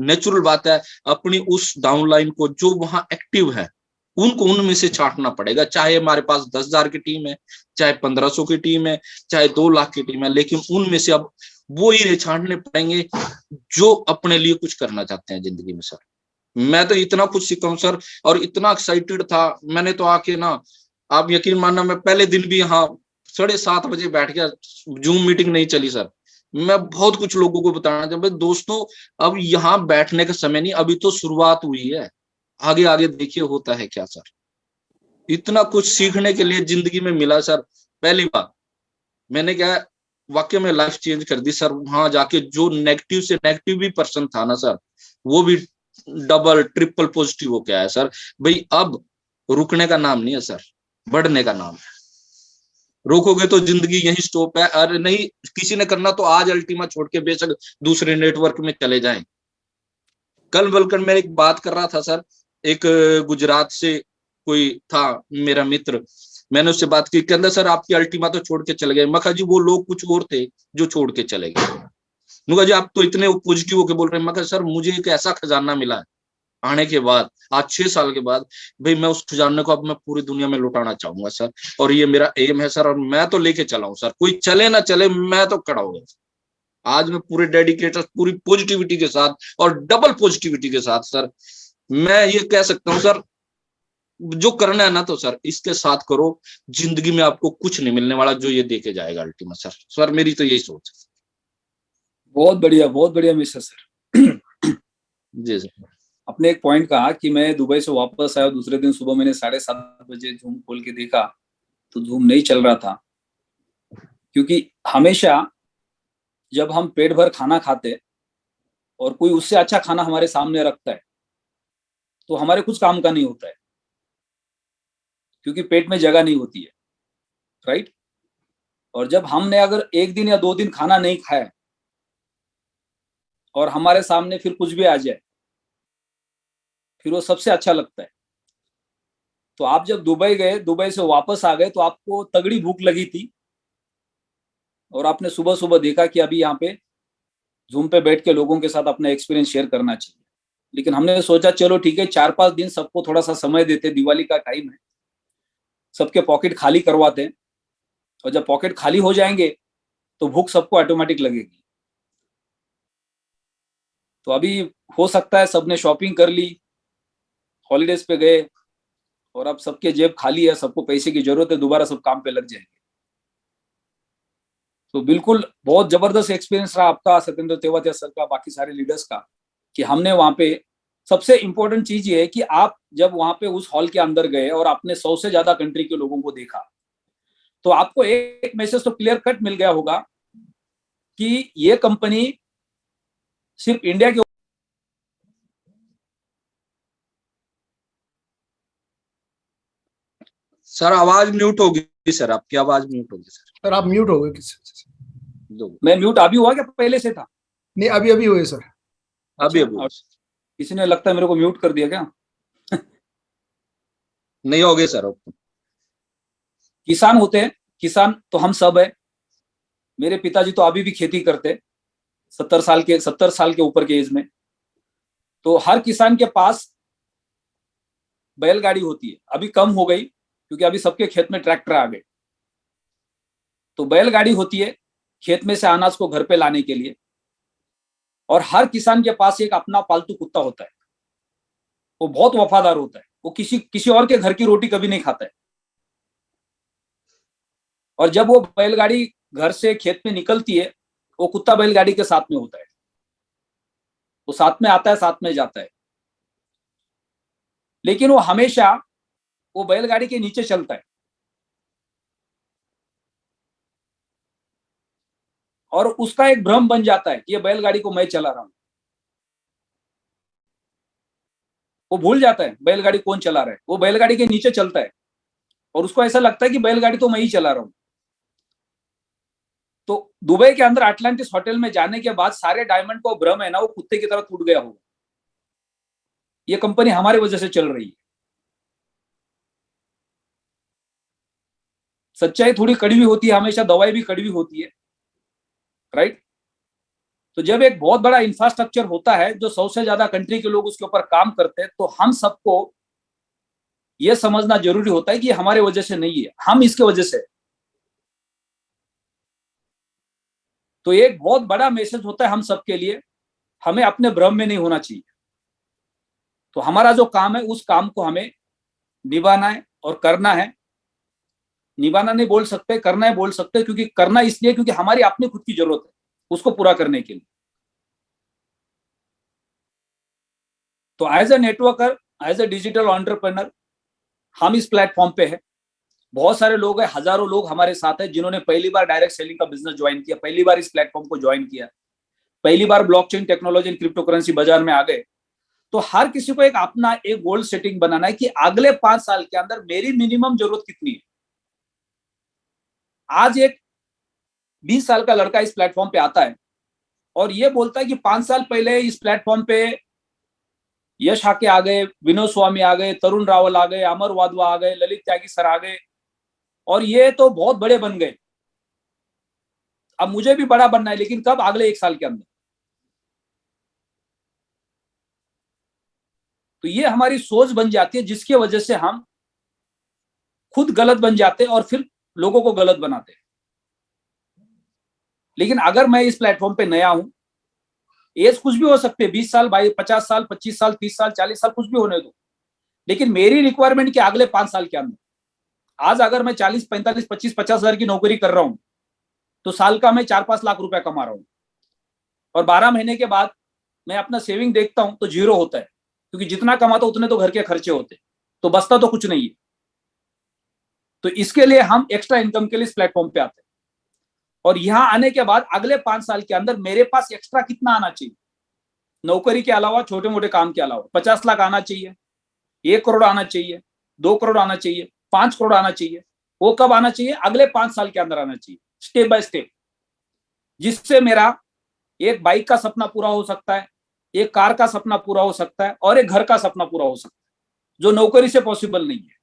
नेचुरल बात है अपनी उस डाउनलाइन को जो वहां एक्टिव है उनको उनमें से छांटना पड़ेगा। चाहे हमारे पास 10,000 की टीम है, चाहे 1500 की टीम है, चाहे 2 लाख की टीम है, लेकिन उनमें से अब वो ही छांटने पड़ेंगे जो अपने लिए कुछ करना चाहते हैं जिंदगी में सर। मैं तो इतना कुछ सीखा हूं सर, और इतना एक्साइटेड था मैंने तो आके ना, आप यकीन मानना, मैं पहले दिन भी यहाँ 7:30 बजे बैठ गया, जूम मीटिंग नहीं चली सर। मैं बहुत कुछ लोगों को बताना चाहता हूं, दोस्तों अब यहाँ बैठने का समय नहीं, अभी तो शुरुआत हुई है, आगे आगे देखिए होता है क्या सर। इतना कुछ सीखने के लिए जिंदगी में मिला सर। पहली बार मैंने क्या वाकई में लाइफ चेंज कर दी सर। वहां जाके जो नेगेटिव से नेगेटिव भी पर्सन था ना सर, वो भी डबल ट्रिपल पॉजिटिव हो गया है सर। भाई अब रुकने का नाम नहीं है सर, बढ़ने का नाम है। रोकोगे तो जिंदगी यही स्टॉप है। अरे नहीं, किसी ने करना तो आज अल्टीमा छोड़ के बेशक दूसरे नेटवर्क में चले जाएं। कल बल्कि मैं एक बात कर रहा था सर, एक गुजरात से कोई था मेरा मित्र, मैंने उससे बात की, कहता सर आपकी अल्टीमा तो छोड़ के चले गए। मैं कहा जी वो लोग कुछ और थे जो छोड़ के चले गए। मैं कहा जी आप तो इतने पॉजिटिव होके बोल रहे हैं। मैं कहा सर मुझे एक ऐसा खजाना मिला है आने के बाद, आज 6 साल के बाद, भाई मैं उस खजाने को अब मैं पूरी दुनिया में लुटाना चाहूंगा सर, और ये मेरा एम है सर, और मैं तो लेके चला हूं सर, कोई चले ना चले मैं तो खड़ा हो गया। आज मैं पूरे डेडिकेटेड, पूरी पॉजिटिविटी के साथ और डबल पॉजिटिविटी के साथ सर, मैं ये कह सकता हूँ सर, जो करना है ना तो सर इसके साथ करो, जिंदगी में आपको कुछ नहीं मिलने वाला जो ये देके जाएगा अल्टीमा सर। सर मेरी तो यही सोच है। बहुत बढ़िया मिस्टर सर। जी सर। अपने एक पॉइंट कहा कि मैं दुबई से वापस आया, दूसरे दिन सुबह मैंने 7:30 बजे जूम खोल के देखा तो जूम नहीं चल रहा था, क्योंकि हमेशा जब हम पेट भर खाना खाते और कोई उससे अच्छा खाना हमारे सामने रखता है तो हमारे कुछ काम का नहीं होता है, क्योंकि पेट में जगह नहीं होती है, राइट। और जब हमने अगर 1 दिन या 2 दिन खाना नहीं खाया और हमारे सामने फिर कुछ भी आ जाए, फिर वो सबसे अच्छा लगता है। तो आप जब दुबई गए, दुबई से वापस आ गए, तो आपको तगड़ी भूख लगी थी और आपने सुबह सुबह देखा कि अभी यहाँ पे जूम पे बैठ के लोगों के साथ अपना एक्सपीरियंस शेयर करना चाहिए। लेकिन हमने सोचा चलो ठीक है, 4-5 दिन सबको थोड़ा सा समय देते, दिवाली का टाइम है, सबके पॉकेट खाली करवाते हैं, और जब पॉकेट खाली हो जाएंगे तो भूख सबको ऑटोमेटिक लगेगी। तो अभी हो सकता है सबने शॉपिंग कर ली, हॉलीडेज पे गए, और अब सबके जेब खाली है, सबको पैसे की जरूरत है, दोबारा सब काम पे लग जाएंगे। तो बिल्कुल बहुत जबरदस्त एक्सपीरियंस रहा आपका, सत्येंद्र तेवतिया सर का, बाकी सारे लीडर्स का, कि हमने वहां पे सबसे इंपॉर्टेंट चीज ये है कि आप जब वहां पे उस हॉल के अंदर गए और आपने 100 से ज्यादा कंट्री के लोगों को देखा, तो आपको एक मैसेज तो क्लियर कट मिल गया होगा कि ये कंपनी सिर्फ इंडिया के। सर आवाज म्यूट होगी, सर आपकी आवाज म्यूट होगी सर। सर आप म्यूट हो गए किसी वजह से। मैं म्यूट अभी हुआ क्या पहले से था? नहीं, अभी अभी हुए सर। अभी अच्छा, अभी किसी ने लगता है मेरे को म्यूट कर दिया क्या? नहीं हो गए सर। किसान होते हैं, किसान तो हम सब है। मेरे पिताजी तो अभी भी खेती करते, 70 साल के ऊपर के एज में। तो हर किसान के पास बैलगाड़ी होती है, अभी कम हो गई क्योंकि अभी सबके खेत में ट्रैक्टर आ गए। तो बैलगाड़ी होती है खेत में से अनाज को घर पे लाने के लिए, और हर किसान के पास एक अपना पालतू कुत्ता होता है। वो बहुत वफादार होता है, वो किसी और के घर की रोटी कभी नहीं खाता है। और जब वो बैलगाड़ी घर से खेत में निकलती है, वो कुत्ता बैलगाड़ी के साथ में होता है, वो साथ में आता है, साथ में जाता है। लेकिन वो हमेशा वो बैलगाड़ी के नीचे चलता है, और उसका एक भ्रम बन जाता है कि ये बैलगाड़ी को मैं चला रहा हूं। वो भूल जाता है बैलगाड़ी कौन चला रहा है, वो बैलगाड़ी के नीचे चलता है, और उसको ऐसा लगता है कि बैलगाड़ी तो मैं ही चला रहा हूं। तो दुबई के अंदर अटलांटिस होटल में जाने के बाद सारे डायमंड को भ्रम है ना, वो कुत्ते की तरह टूट गया होगा। ये कंपनी हमारी वजह से चल रही है। सच्चाई थोड़ी कड़वी होती है हमेशा, दवाई भी कड़वी होती है, राइट। तो जब एक बहुत बड़ा इंफ्रास्ट्रक्चर होता है जो 100 से ज्यादा कंट्री के लोग उसके ऊपर काम करते हैं, तो हम सबको यह समझना जरूरी होता है कि हमारे वजह से नहीं है, हम इसके वजह से। तो एक बहुत बड़ा मैसेज होता है हम सबके लिए, हमें अपने भ्रम में नहीं होना चाहिए। तो हमारा जो काम है उस काम को हमें निभाना है और करना है। निभाना नहीं बोल सकते, करना है बोल सकते, क्योंकि करना इसलिए क्योंकि हमारी अपनी खुद की जरूरत है उसको पूरा करने के लिए। तो as a networker, as a digital entrepreneur, हम इस प्लेटफॉर्म पे है। बहुत सारे लोग हैं, हजारों लोग हमारे साथ हैं जिन्होंने पहली बार डायरेक्ट सेलिंग का बिजनेस ज्वाइन किया, पहली बार इस प्लेटफॉर्म को ज्वाइन किया, पहली बार blockchain technology and crypto currency बाजार में आ गए। तो हर किसी को एक अपना एक गोल सेटिंग बनाना है कि अगले 5 साल के अंदर मेरी मिनिमम जरूरत कितनी है। आज एक 20 साल का लड़का इस प्लेटफॉर्म पे आता है और ये बोलता है कि 5 साल पहले इस प्लेटफॉर्म पे यश आके आ गए, विनोद स्वामी आ गए, तरुण रावल आ गए, अमर वाधवा आ गए, ललित त्यागी सर आ गए, और ये तो बहुत बड़े बन गए, अब मुझे भी बड़ा बनना है, लेकिन कब? अगले 1 साल के अंदर। तो ये हमारी सोच बन जाती है जिसकी वजह से हम खुद गलत बन जाते हैं और फिर लोगों को गलत बनाते हैं। लेकिन अगर मैं इस प्लेटफॉर्म पे नया हूं, एज कुछ भी हो सकते हैं, 20 साल, 50 साल, 25 साल, 30 साल, 40 साल, कुछ भी होने दो, लेकिन मेरी रिक्वायरमेंट के अगले 5 साल के अंदर, आज अगर मैं 40, 45, 25, 50 हजार की नौकरी कर रहा हूं, तो साल का मैं 4-5 लाख रुपया कमा रहा हूं, और 12 महीने के बाद मैं अपना सेविंग देखता हूं तो 0 होता है, क्योंकि जितना कमाता उतने तो घर के खर्चे होते, तो बचता तो कुछ नहीं है। तो इसके लिए हम एक्स्ट्रा इनकम के लिए इस प्लेटफॉर्म पे आते हैं। और यहाँ आने के बाद अगले 5 साल के अंदर मेरे पास एक्स्ट्रा कितना आना चाहिए, नौकरी के अलावा, छोटे मोटे काम के अलावा 50 लाख आना चाहिए, 1 करोड़ आना चाहिए, 2 करोड़ आना चाहिए, 5 करोड़ आना चाहिए। वो कब आना चाहिए? अगले 5 साल के अंदर आना चाहिए, स्टेप बाय स्टेप, जिससे मेरा एक बाइक का सपना पूरा हो सकता है, एक कार का सपना पूरा हो सकता है और एक घर का सपना पूरा हो सकता है, जो नौकरी से पॉसिबल नहीं है।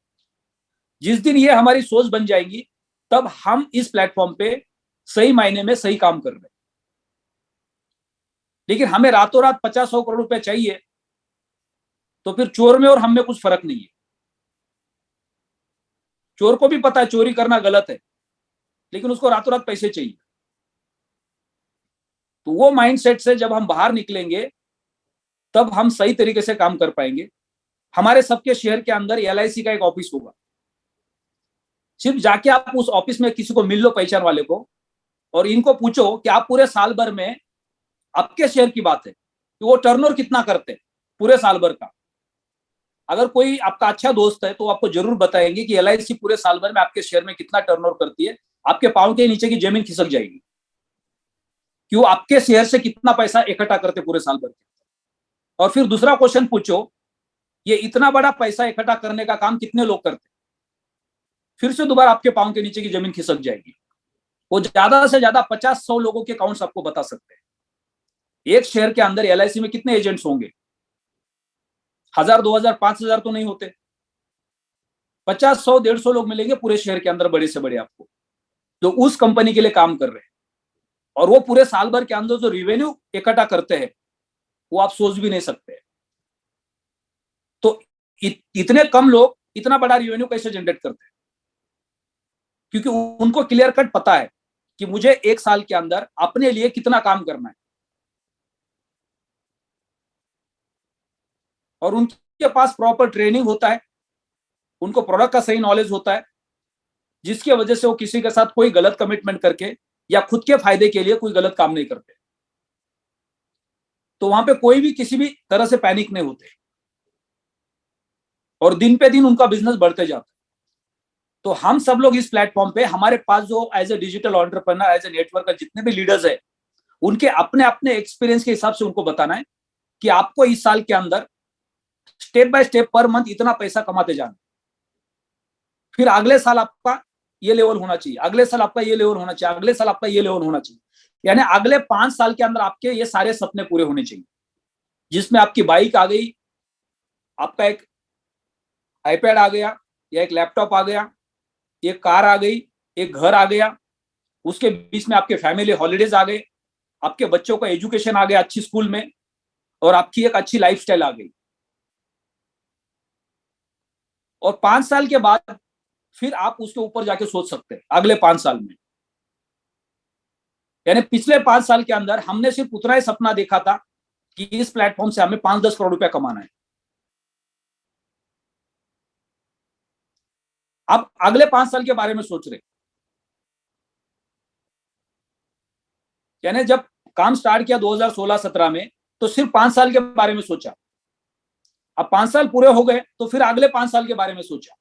जिस दिन ये हमारी सोच बन जाएगी, तब हम इस प्लेटफॉर्म पे सही मायने में सही काम कर रहे हैं। लेकिन हमें रातों रात 50-100 करोड़ रुपए चाहिए, तो फिर चोर में और हम में कुछ फर्क नहीं है। चोर को भी पता है चोरी करना गलत है, लेकिन उसको रातों रात पैसे चाहिए। तो वो माइंडसेट से जब हम बाहर निकलेंगे, तब हम सही तरीके से काम कर पाएंगे। हमारे सबके शहर के अंदर LIC का एक ऑफिस होगा। सिर्फ जाके आप उस ऑफिस में किसी को मिल लो, पहचान वाले को, और इनको पूछो कि आप पूरे साल भर में, आपके शेयर की बात है कि वो टर्नओवर कितना करते हैं पूरे साल भर का। अगर कोई आपका अच्छा दोस्त है तो आपको जरूर बताएंगे कि LIC पूरे साल भर में आपके शेयर में कितना टर्नओवर करती है। आपके पांव के नीचे की जमीन खिसक जाएगी कि वो आपके शेयर से कितना पैसा इकट्ठा करते पूरे साल भर के। और फिर दूसरा क्वेश्चन पूछो, ये इतना बड़ा पैसा इकट्ठा करने का काम कितने लोग करते? फिर से दोबारा आपके पांव के नीचे की जमीन खिसक जाएगी। वो ज्यादा से ज्यादा 50-100 लोगों के अकाउंट्स आपको बता सकते हैं। एक शेयर के अंदर LIC में कितने एजेंट्स होंगे? 1000, 2000, 5000 तो नहीं होते। 50, 100, 150 लोग मिलेंगे पूरे शहर के अंदर, बड़े से बड़े आपको, जो उस कंपनी के लिए काम कर रहे हैं। और वो पूरे साल भर के अंदर जो रेवेन्यू इकट्ठा करते हैं, वो आप सोच भी नहीं सकते। तो इतने कम लोग इतना बड़ा रेवेन्यू कैसे जनरेट करते हैं? क्योंकि उनको क्लियर कट पता है कि मुझे 1 साल के अंदर अपने लिए कितना काम करना है, और उनके पास प्रॉपर ट्रेनिंग होता है, उनको प्रोडक्ट का सही नॉलेज होता है, जिसकी वजह से वो किसी के साथ कोई गलत कमिटमेंट करके या खुद के फायदे के लिए कोई गलत काम नहीं करते। तो वहां पे कोई भी किसी भी तरह से पैनिक नहीं होते, और दिन पे दिन उनका बिजनेस बढ़ते जाता है। तो हम सब लोग इस प्लेटफॉर्म पे, हमारे पास जो as a digital entrepreneur, as a network का जितने भी लीडर्स है, उनके अपने अपने एक्सपीरियंस के हिसाब से उनको बताना है कि आपको इस साल के अंदर step by step per month इतना पैसा कमाते जाना, फिर अगले साल आपका ये लेवल होना चाहिए, अगले साल आपका ये लेवल होना चाहिए, अगले साल आपका ये लेवल होना चाहिए। यानी अगले 5 साल के अंदर आपके ये सारे सपने पूरे होने चाहिए, जिसमें आपकी बाइक आ गई, आपका एक आईपैड आ गया, या एक लैपटॉप आ गया, एक कार आ गई, एक घर आ गया, उसके बीच में आपके फैमिली हॉलीडेज आ गए, आपके बच्चों का एजुकेशन आ गया अच्छी स्कूल में, और आपकी एक अच्छी लाइफस्टाइल आ गई। और 5 साल के बाद फिर आप उसके ऊपर जाके सोच सकते हैं अगले 5 साल में। यानी पिछले 5 साल के अंदर हमने सिर्फ उतना ही सपना देखा था कि इस प्लेटफॉर्म से हमें 5-10 करोड़ रुपया कमाना है। अब अगले 5 साल के बारे में सोच रहे, यानी जब काम स्टार्ट किया 2016-17 में, तो सिर्फ 5 साल के बारे में सोचा। अब 5 साल पूरे हो गए, तो फिर अगले 5 साल के बारे में सोचा।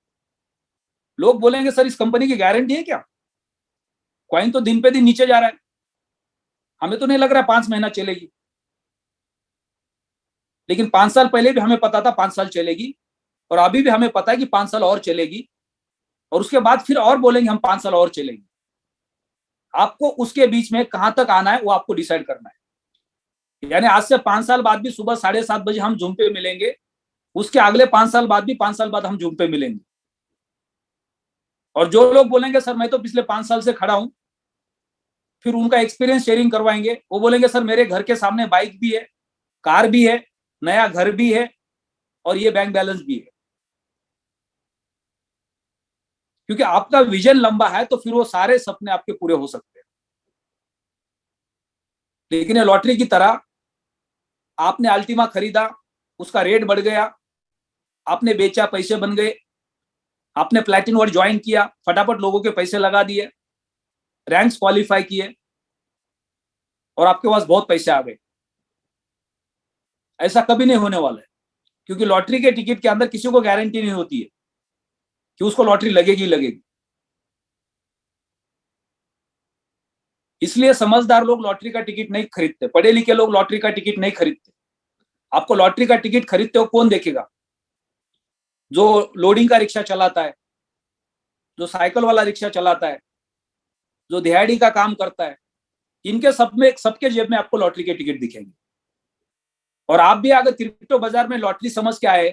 लोग बोलेंगे सर इस कंपनी की गारंटी है क्या? कॉइन तो दिन पे दिन नीचे जा रहा है, हमें तो नहीं लग रहा 5 महीना चलेगी। लेकिन 5 साल पहले भी हमें पता था 5 साल चलेगी, और अभी भी हमें पता है कि 5 साल और चलेगी, और उसके बाद फिर और बोलेंगे हम 5 साल और चलेंगे। आपको उसके बीच में कहां तक आना है वो आपको डिसाइड करना है। यानी आज से 5 साल बाद भी सुबह 7:30 बजे हम जूम पे मिलेंगे, उसके अगले 5 साल बाद भी 5 साल बाद हम जूम पे मिलेंगे। और जो लोग बोलेंगे सर मैं तो पिछले 5 साल से खड़ा हूं, फिर उनका एक्सपीरियंस शेयरिंग करवाएंगे। वो बोलेंगे सर मेरे घर के सामने बाइक भी है, कार भी है, नया घर भी है, और ये बैंक बैलेंस भी है। क्योंकि आपका विजन लंबा है, तो फिर वो सारे सपने आपके पूरे हो सकते हैं। लेकिन ये लॉटरी की तरह, आपने अल्टीमा खरीदा, उसका रेट बढ़ गया, आपने बेचा, पैसे बन गए, आपने प्लैटिनम वर्ड ज्वाइन किया, फटाफट लोगों के पैसे लगा दिए, रैंक्स क्वालिफाई किए, और आपके पास बहुत पैसे आ गए। ऐसा कभी नहीं होने वाला है, क्योंकि लॉटरी के टिकट के अंदर किसी को गारंटी नहीं होती है कि उसको लॉटरी लगेगी ही लगेगी। इसलिए समझदार लोग लॉटरी का टिकट नहीं खरीदते, पढ़े लिखे लोग लॉटरी का टिकट नहीं खरीदते। आपको लॉटरी का टिकट खरीदते हो कौन देखेगा? जो लोडिंग का रिक्शा चलाता है, जो साइकिल वाला रिक्शा चलाता है, जो दिहाड़ी का काम करता है, इनके सबके जेब में आपको लॉटरी के टिकट दिखेंगे। और आप भी अगर क्रिप्टो बाजार में लॉटरी समझ के आए,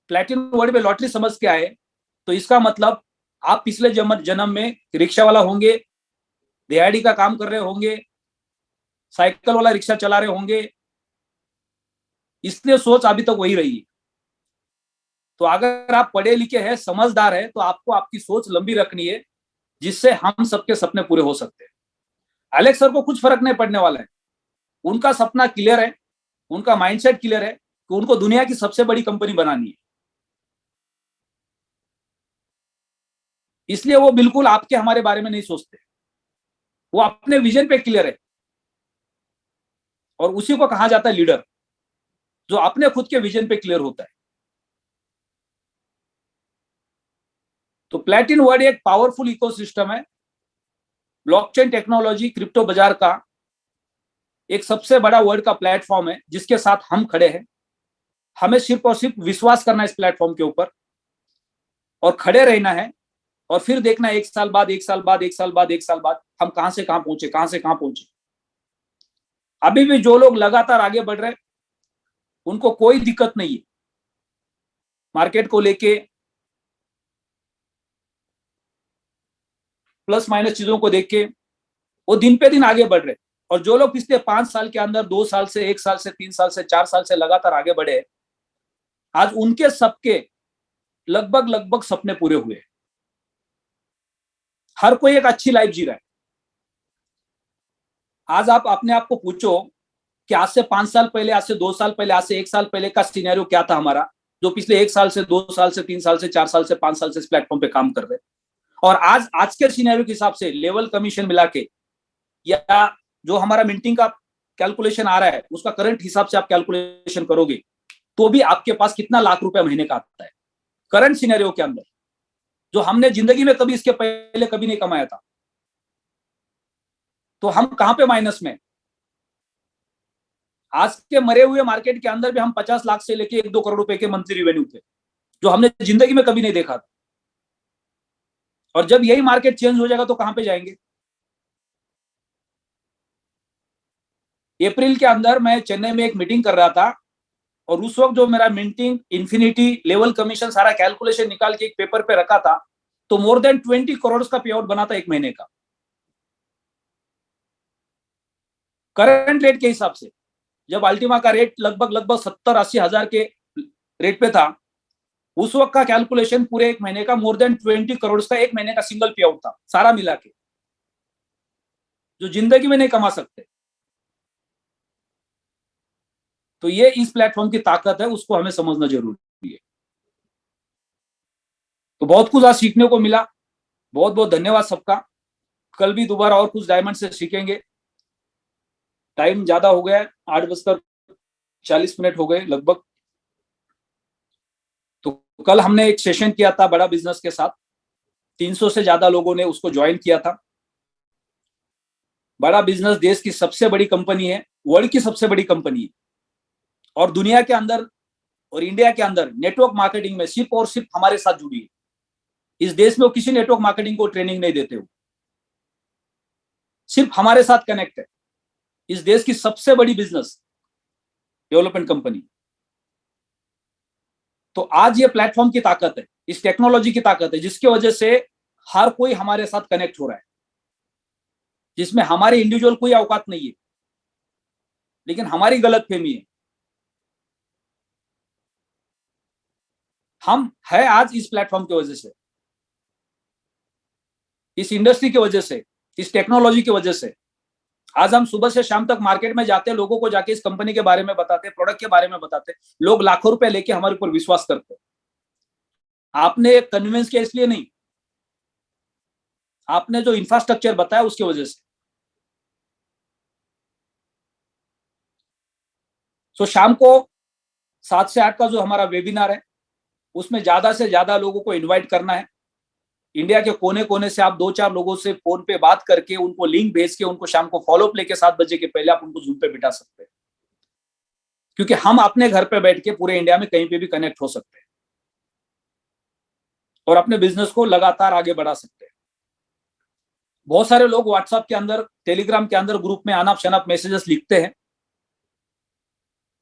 प्लैटिनम वर्ड में लॉटरी समझ के आए, तो इसका मतलब आप पिछले जन्म में रिक्शा वाला होंगे, दिहाड़ी का काम कर रहे होंगे, साइकिल वाला रिक्शा चला रहे होंगे, इसलिए सोच अभी तक वही रही है। तो अगर आप पढ़े लिखे हैं, समझदार है, तो आपको आपकी सोच लंबी रखनी है, जिससे हम सबके सपने पूरे हो सकते हैं। एलेक्स सर को कुछ फर्क नहीं पड़ने वाला है, उनका सपना क्लियर है, उनका माइंडसेट क्लियर है कि उनको दुनिया की सबसे बड़ी कंपनी बनानी है। इसलिए वो बिल्कुल आपके हमारे बारे में नहीं सोचते, वो अपने विजन पे क्लियर है। और उसी को कहा जाता है लीडर, जो अपने खुद के विजन पे क्लियर होता है। तो प्लैटिन वर्ड एक पावरफुल इकोसिस्टम है, ब्लॉकचेन टेक्नोलॉजी क्रिप्टो बाजार का एक सबसे बड़ा वर्ल्ड का प्लेटफॉर्म है, जिसके साथ हम खड़े हैं। हमें सिर्फ और सिर्फ विश्वास करना है इस प्लेटफॉर्म के ऊपर, और खड़े रहना है, और फिर देखना 1 साल बाद, 1 साल बाद, 1 साल बाद, 1 साल बाद हम कहां से कहां पहुंचे, कहां से कहां पहुंचे। अभी भी जो लोग लगातार आगे बढ़ रहे हैं, उनको कोई दिक्कत नहीं है मार्केट को लेके, प्लस माइनस चीजों को देख के, वो दिन पे दिन आगे बढ़ रहे। और जो लोग पिछले 5 साल के अंदर, 2 साल से, 1 साल से, 3 साल से, 4 साल से लगातार आगे बढ़े, आज उनके सबके लगभग सपने पूरे हुए। हर कोई एक अच्छी लाइफ जी रहा है। आज आप अपने आप को पूछो कि आज से 5 साल पहले, आज से 2 साल पहले, आज से 1 साल पहले का सिनेरियो क्या था हमारा, जो पिछले 1 साल से, 2 साल से, 3 साल से, 4 साल से, 5 साल से इस प्लेटफॉर्म पे काम कर रहे हैं। और आज के सिनेरियो के हिसाब से लेवल कमीशन मिला के, या जो हमारा मिंटिंग का कैलकुलेशन आ रहा है, उसका करंट हिसाब से आप कैलकुलेशन करोगे, तो भी आपके पास कितना लाख रुपए महीने का आता है करंट सिनेरियो के अंदर, जो हमने जिंदगी में कभी इसके पहले कभी नहीं कमाया था। तो हम कहां पे माइनस में? आज के मरे हुए मार्केट के अंदर भी हम 50 लाख से लेके 1-2 करोड़ रुपए के मंथली रिवेन्यू थे, जो हमने जिंदगी में कभी नहीं देखा था। और जब यही मार्केट चेंज हो जाएगा तो कहां पे जाएंगे? अप्रैल के अंदर मैं चेन्नई में एक मीटिंग कर रहा था, और उस वक्त जो मेरा मिंटिंग, इन्फिनिटी, लेवल कमीशन सारा कैलकुलेशन निकाल के एक पेपर पे रखा था, तो मोर देन 20 करोड़ का पे आउट बना था 1 महीने का, करंट रेट के हिसाब से। जब अल्टीमा का रेट लगभग 70-80 हजार के रेट पे था, उस वक्त का कैलकुलेशन पूरे 1 महीने का मोर देन 20 करोड़ का 1 महीने का सिंगल पे आउट था, सारा मिला के, जो जिंदगी में नहीं कमा सकते। तो ये इस प्लेटफॉर्म की ताकत है, उसको हमें समझना जरूरी है। तो बहुत कुछ आज सीखने को मिला, बहुत बहुत धन्यवाद सबका। कल भी दोबारा और कुछ डायमंड से सीखेंगे। टाइम ज्यादा हो गया है, 8:40 हो गए लगभग। तो कल हमने एक सेशन किया था बड़ा बिजनेस के साथ, 300 से ज्यादा लोगों ने उसको ज्वाइन किया था। बड़ा बिजनेस देश की सबसे बड़ी कंपनी है, वर्ल्ड की सबसे बड़ी कंपनी है, और दुनिया के अंदर और इंडिया के अंदर नेटवर्क मार्केटिंग में सिर्फ और सिर्फ हमारे साथ जुड़ी है। इस देश में वो किसी नेटवर्क मार्केटिंग को ट्रेनिंग नहीं देते हो, सिर्फ हमारे साथ कनेक्ट है। इस देश की सबसे बड़ी बिजनेस डेवलपमेंट कंपनी। तो आज ये प्लेटफॉर्म की ताकत है, इस टेक्नोलॉजी की ताकत है, जिसकी वजह से हर कोई हमारे साथ कनेक्ट हो रहा है, जिसमें हमारी इंडिविजुअल कोई औकात नहीं है, लेकिन हमारी गलतफहमी है। हम है आज इस प्लेटफॉर्म की वजह से, इस इंडस्ट्री की वजह से, इस टेक्नोलॉजी की वजह से। आज हम सुबह से शाम तक मार्केट में जाते हैं, लोगों को जाके इस कंपनी के बारे में बताते, प्रोडक्ट के बारे में बताते, लोग लाखों रुपए लेके हमारे ऊपर विश्वास करते। आपने कन्विंस किया इसलिए नहीं, आपने जो इंफ्रास्ट्रक्चर बताया उसकी वजह से। तो शाम को 7 से 8 का जो हमारा वेबिनार है, उसमें ज्यादा से ज्यादा लोगों को इनवाइट करना है। इंडिया के कोने कोने से आप 2-4 लोगों से फोन पे बात करके उनको लिंक भेज के उनको शाम को फॉलोअप लेके 7 बजे के पहले आप उनको जूम पे बिठा सकते हैं, क्योंकि हम अपने घर पे बैठ के पूरे इंडिया में कहीं पे भी कनेक्ट हो सकते हैं और अपने बिजनेस को लगातार आगे बढ़ा सकते हैं। बहुत सारे लोग व्हाट्सएप के अंदर, टेलीग्राम के अंदर ग्रुप में अनाप शनाप मैसेजेस लिखते हैं,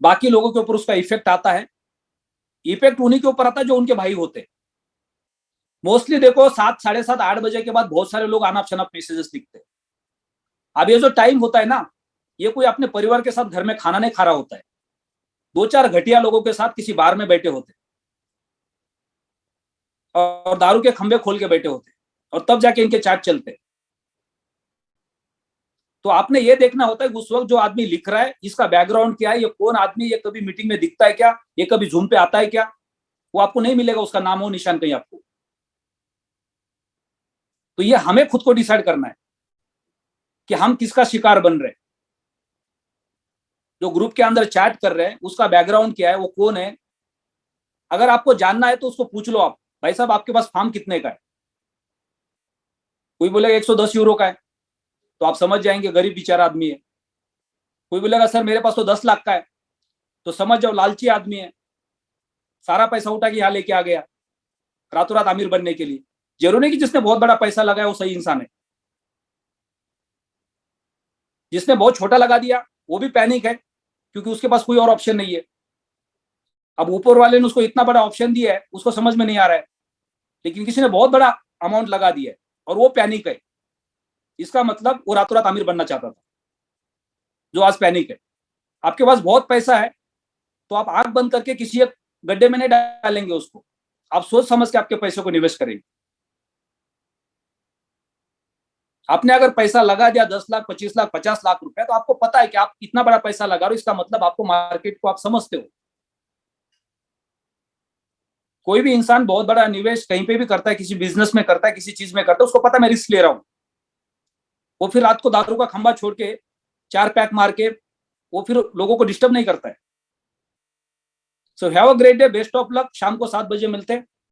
बाकी लोगों के ऊपर उसका इफेक्ट आता है। इफेक्ट उन्हीं के ऊपर आता है जो उनके भाई होते हैं। मोस्टली देखो 7, 7:30, 8 बजे के बाद बहुत सारे लोग अनाप शनाप मैसेजेस लिखते हैं। अब ये जो टाइम होता है ना, ये कोई अपने परिवार के साथ घर में खाना नहीं खा रहा होता है, 2-4 घटिया लोगों के साथ किसी बार में बैठे होते और दारू के खंबे खोल के बैठे होते और तब जाके इनके चैट चलते। तो आपने ये देखना होता है उस वक्त जो आदमी लिख रहा है इसका बैकग्राउंड क्या है, ये कौन आदमी, ये कभी मीटिंग में दिखता है क्या, ये कभी जूम पे आता है क्या, वो आपको नहीं मिलेगा उसका नाम हो निशान कहीं आपको। तो ये हमें खुद को डिसाइड करना है कि हम किसका शिकार बन रहे हैं। जो ग्रुप के अंदर चैट कर रहे हैं उसका बैकग्राउंड क्या है, वो कौन है। अगर आपको जानना है तो उसको पूछ लो आप, भाई साहब आपके पास फार्म कितने का है। कोई बोलेगा 110 यूरो का है, तो आप समझ जाएंगे गरीब बेचारा आदमी है। कोई बोलेगा सर मेरे पास तो 10 लाख का है, तो समझ जाओ लालची आदमी है, सारा पैसा उठा के यहाँ लेके आ गया रातों रात अमीर बनने के लिए। जरूरी नहीं कि जिसने बहुत बड़ा पैसा लगाया वो सही इंसान है, जिसने बहुत छोटा लगा दिया वो भी पैनिक है, क्योंकि उसके पास कोई और ऑप्शन नहीं है। अब ऊपर वाले ने उसको इतना बड़ा ऑप्शन दिया है, उसको समझ में नहीं आ रहा है, लेकिन किसी ने बहुत बड़ा अमाउंट लगा दिया है और वो पैनिक है। इसका मतलब वो रातों रात अमीर बनना चाहता था, जो आज पैनिक है। आपके पास बहुत पैसा है तो आप आंख बंद करके किसी एक गड्ढे में नहीं डालेंगे उसको, आप सोच समझ के आपके पैसे को निवेश करेंगे। आपने अगर पैसा लगा दिया 10 लाख, 25 लाख, 50 लाख रुपए, तो आपको पता है कि आप इतना बड़ा पैसा लगा रहे हो, इसका मतलब आपको मार्केट को आप समझते हो। कोई भी इंसान बहुत बड़ा निवेश कहीं पे भी करता है, किसी बिजनेस में करता है, किसी चीज में करता है, उसको पता है मैं रिस्क ले रहा हूं। वो फिर रात को दारू का खंबा छोड़ के 4 पैक मार के वो फिर लोगों को डिस्टर्ब नहीं करता है। So have a great day, best of luck. शाम को 7 बजे मिलते हैं।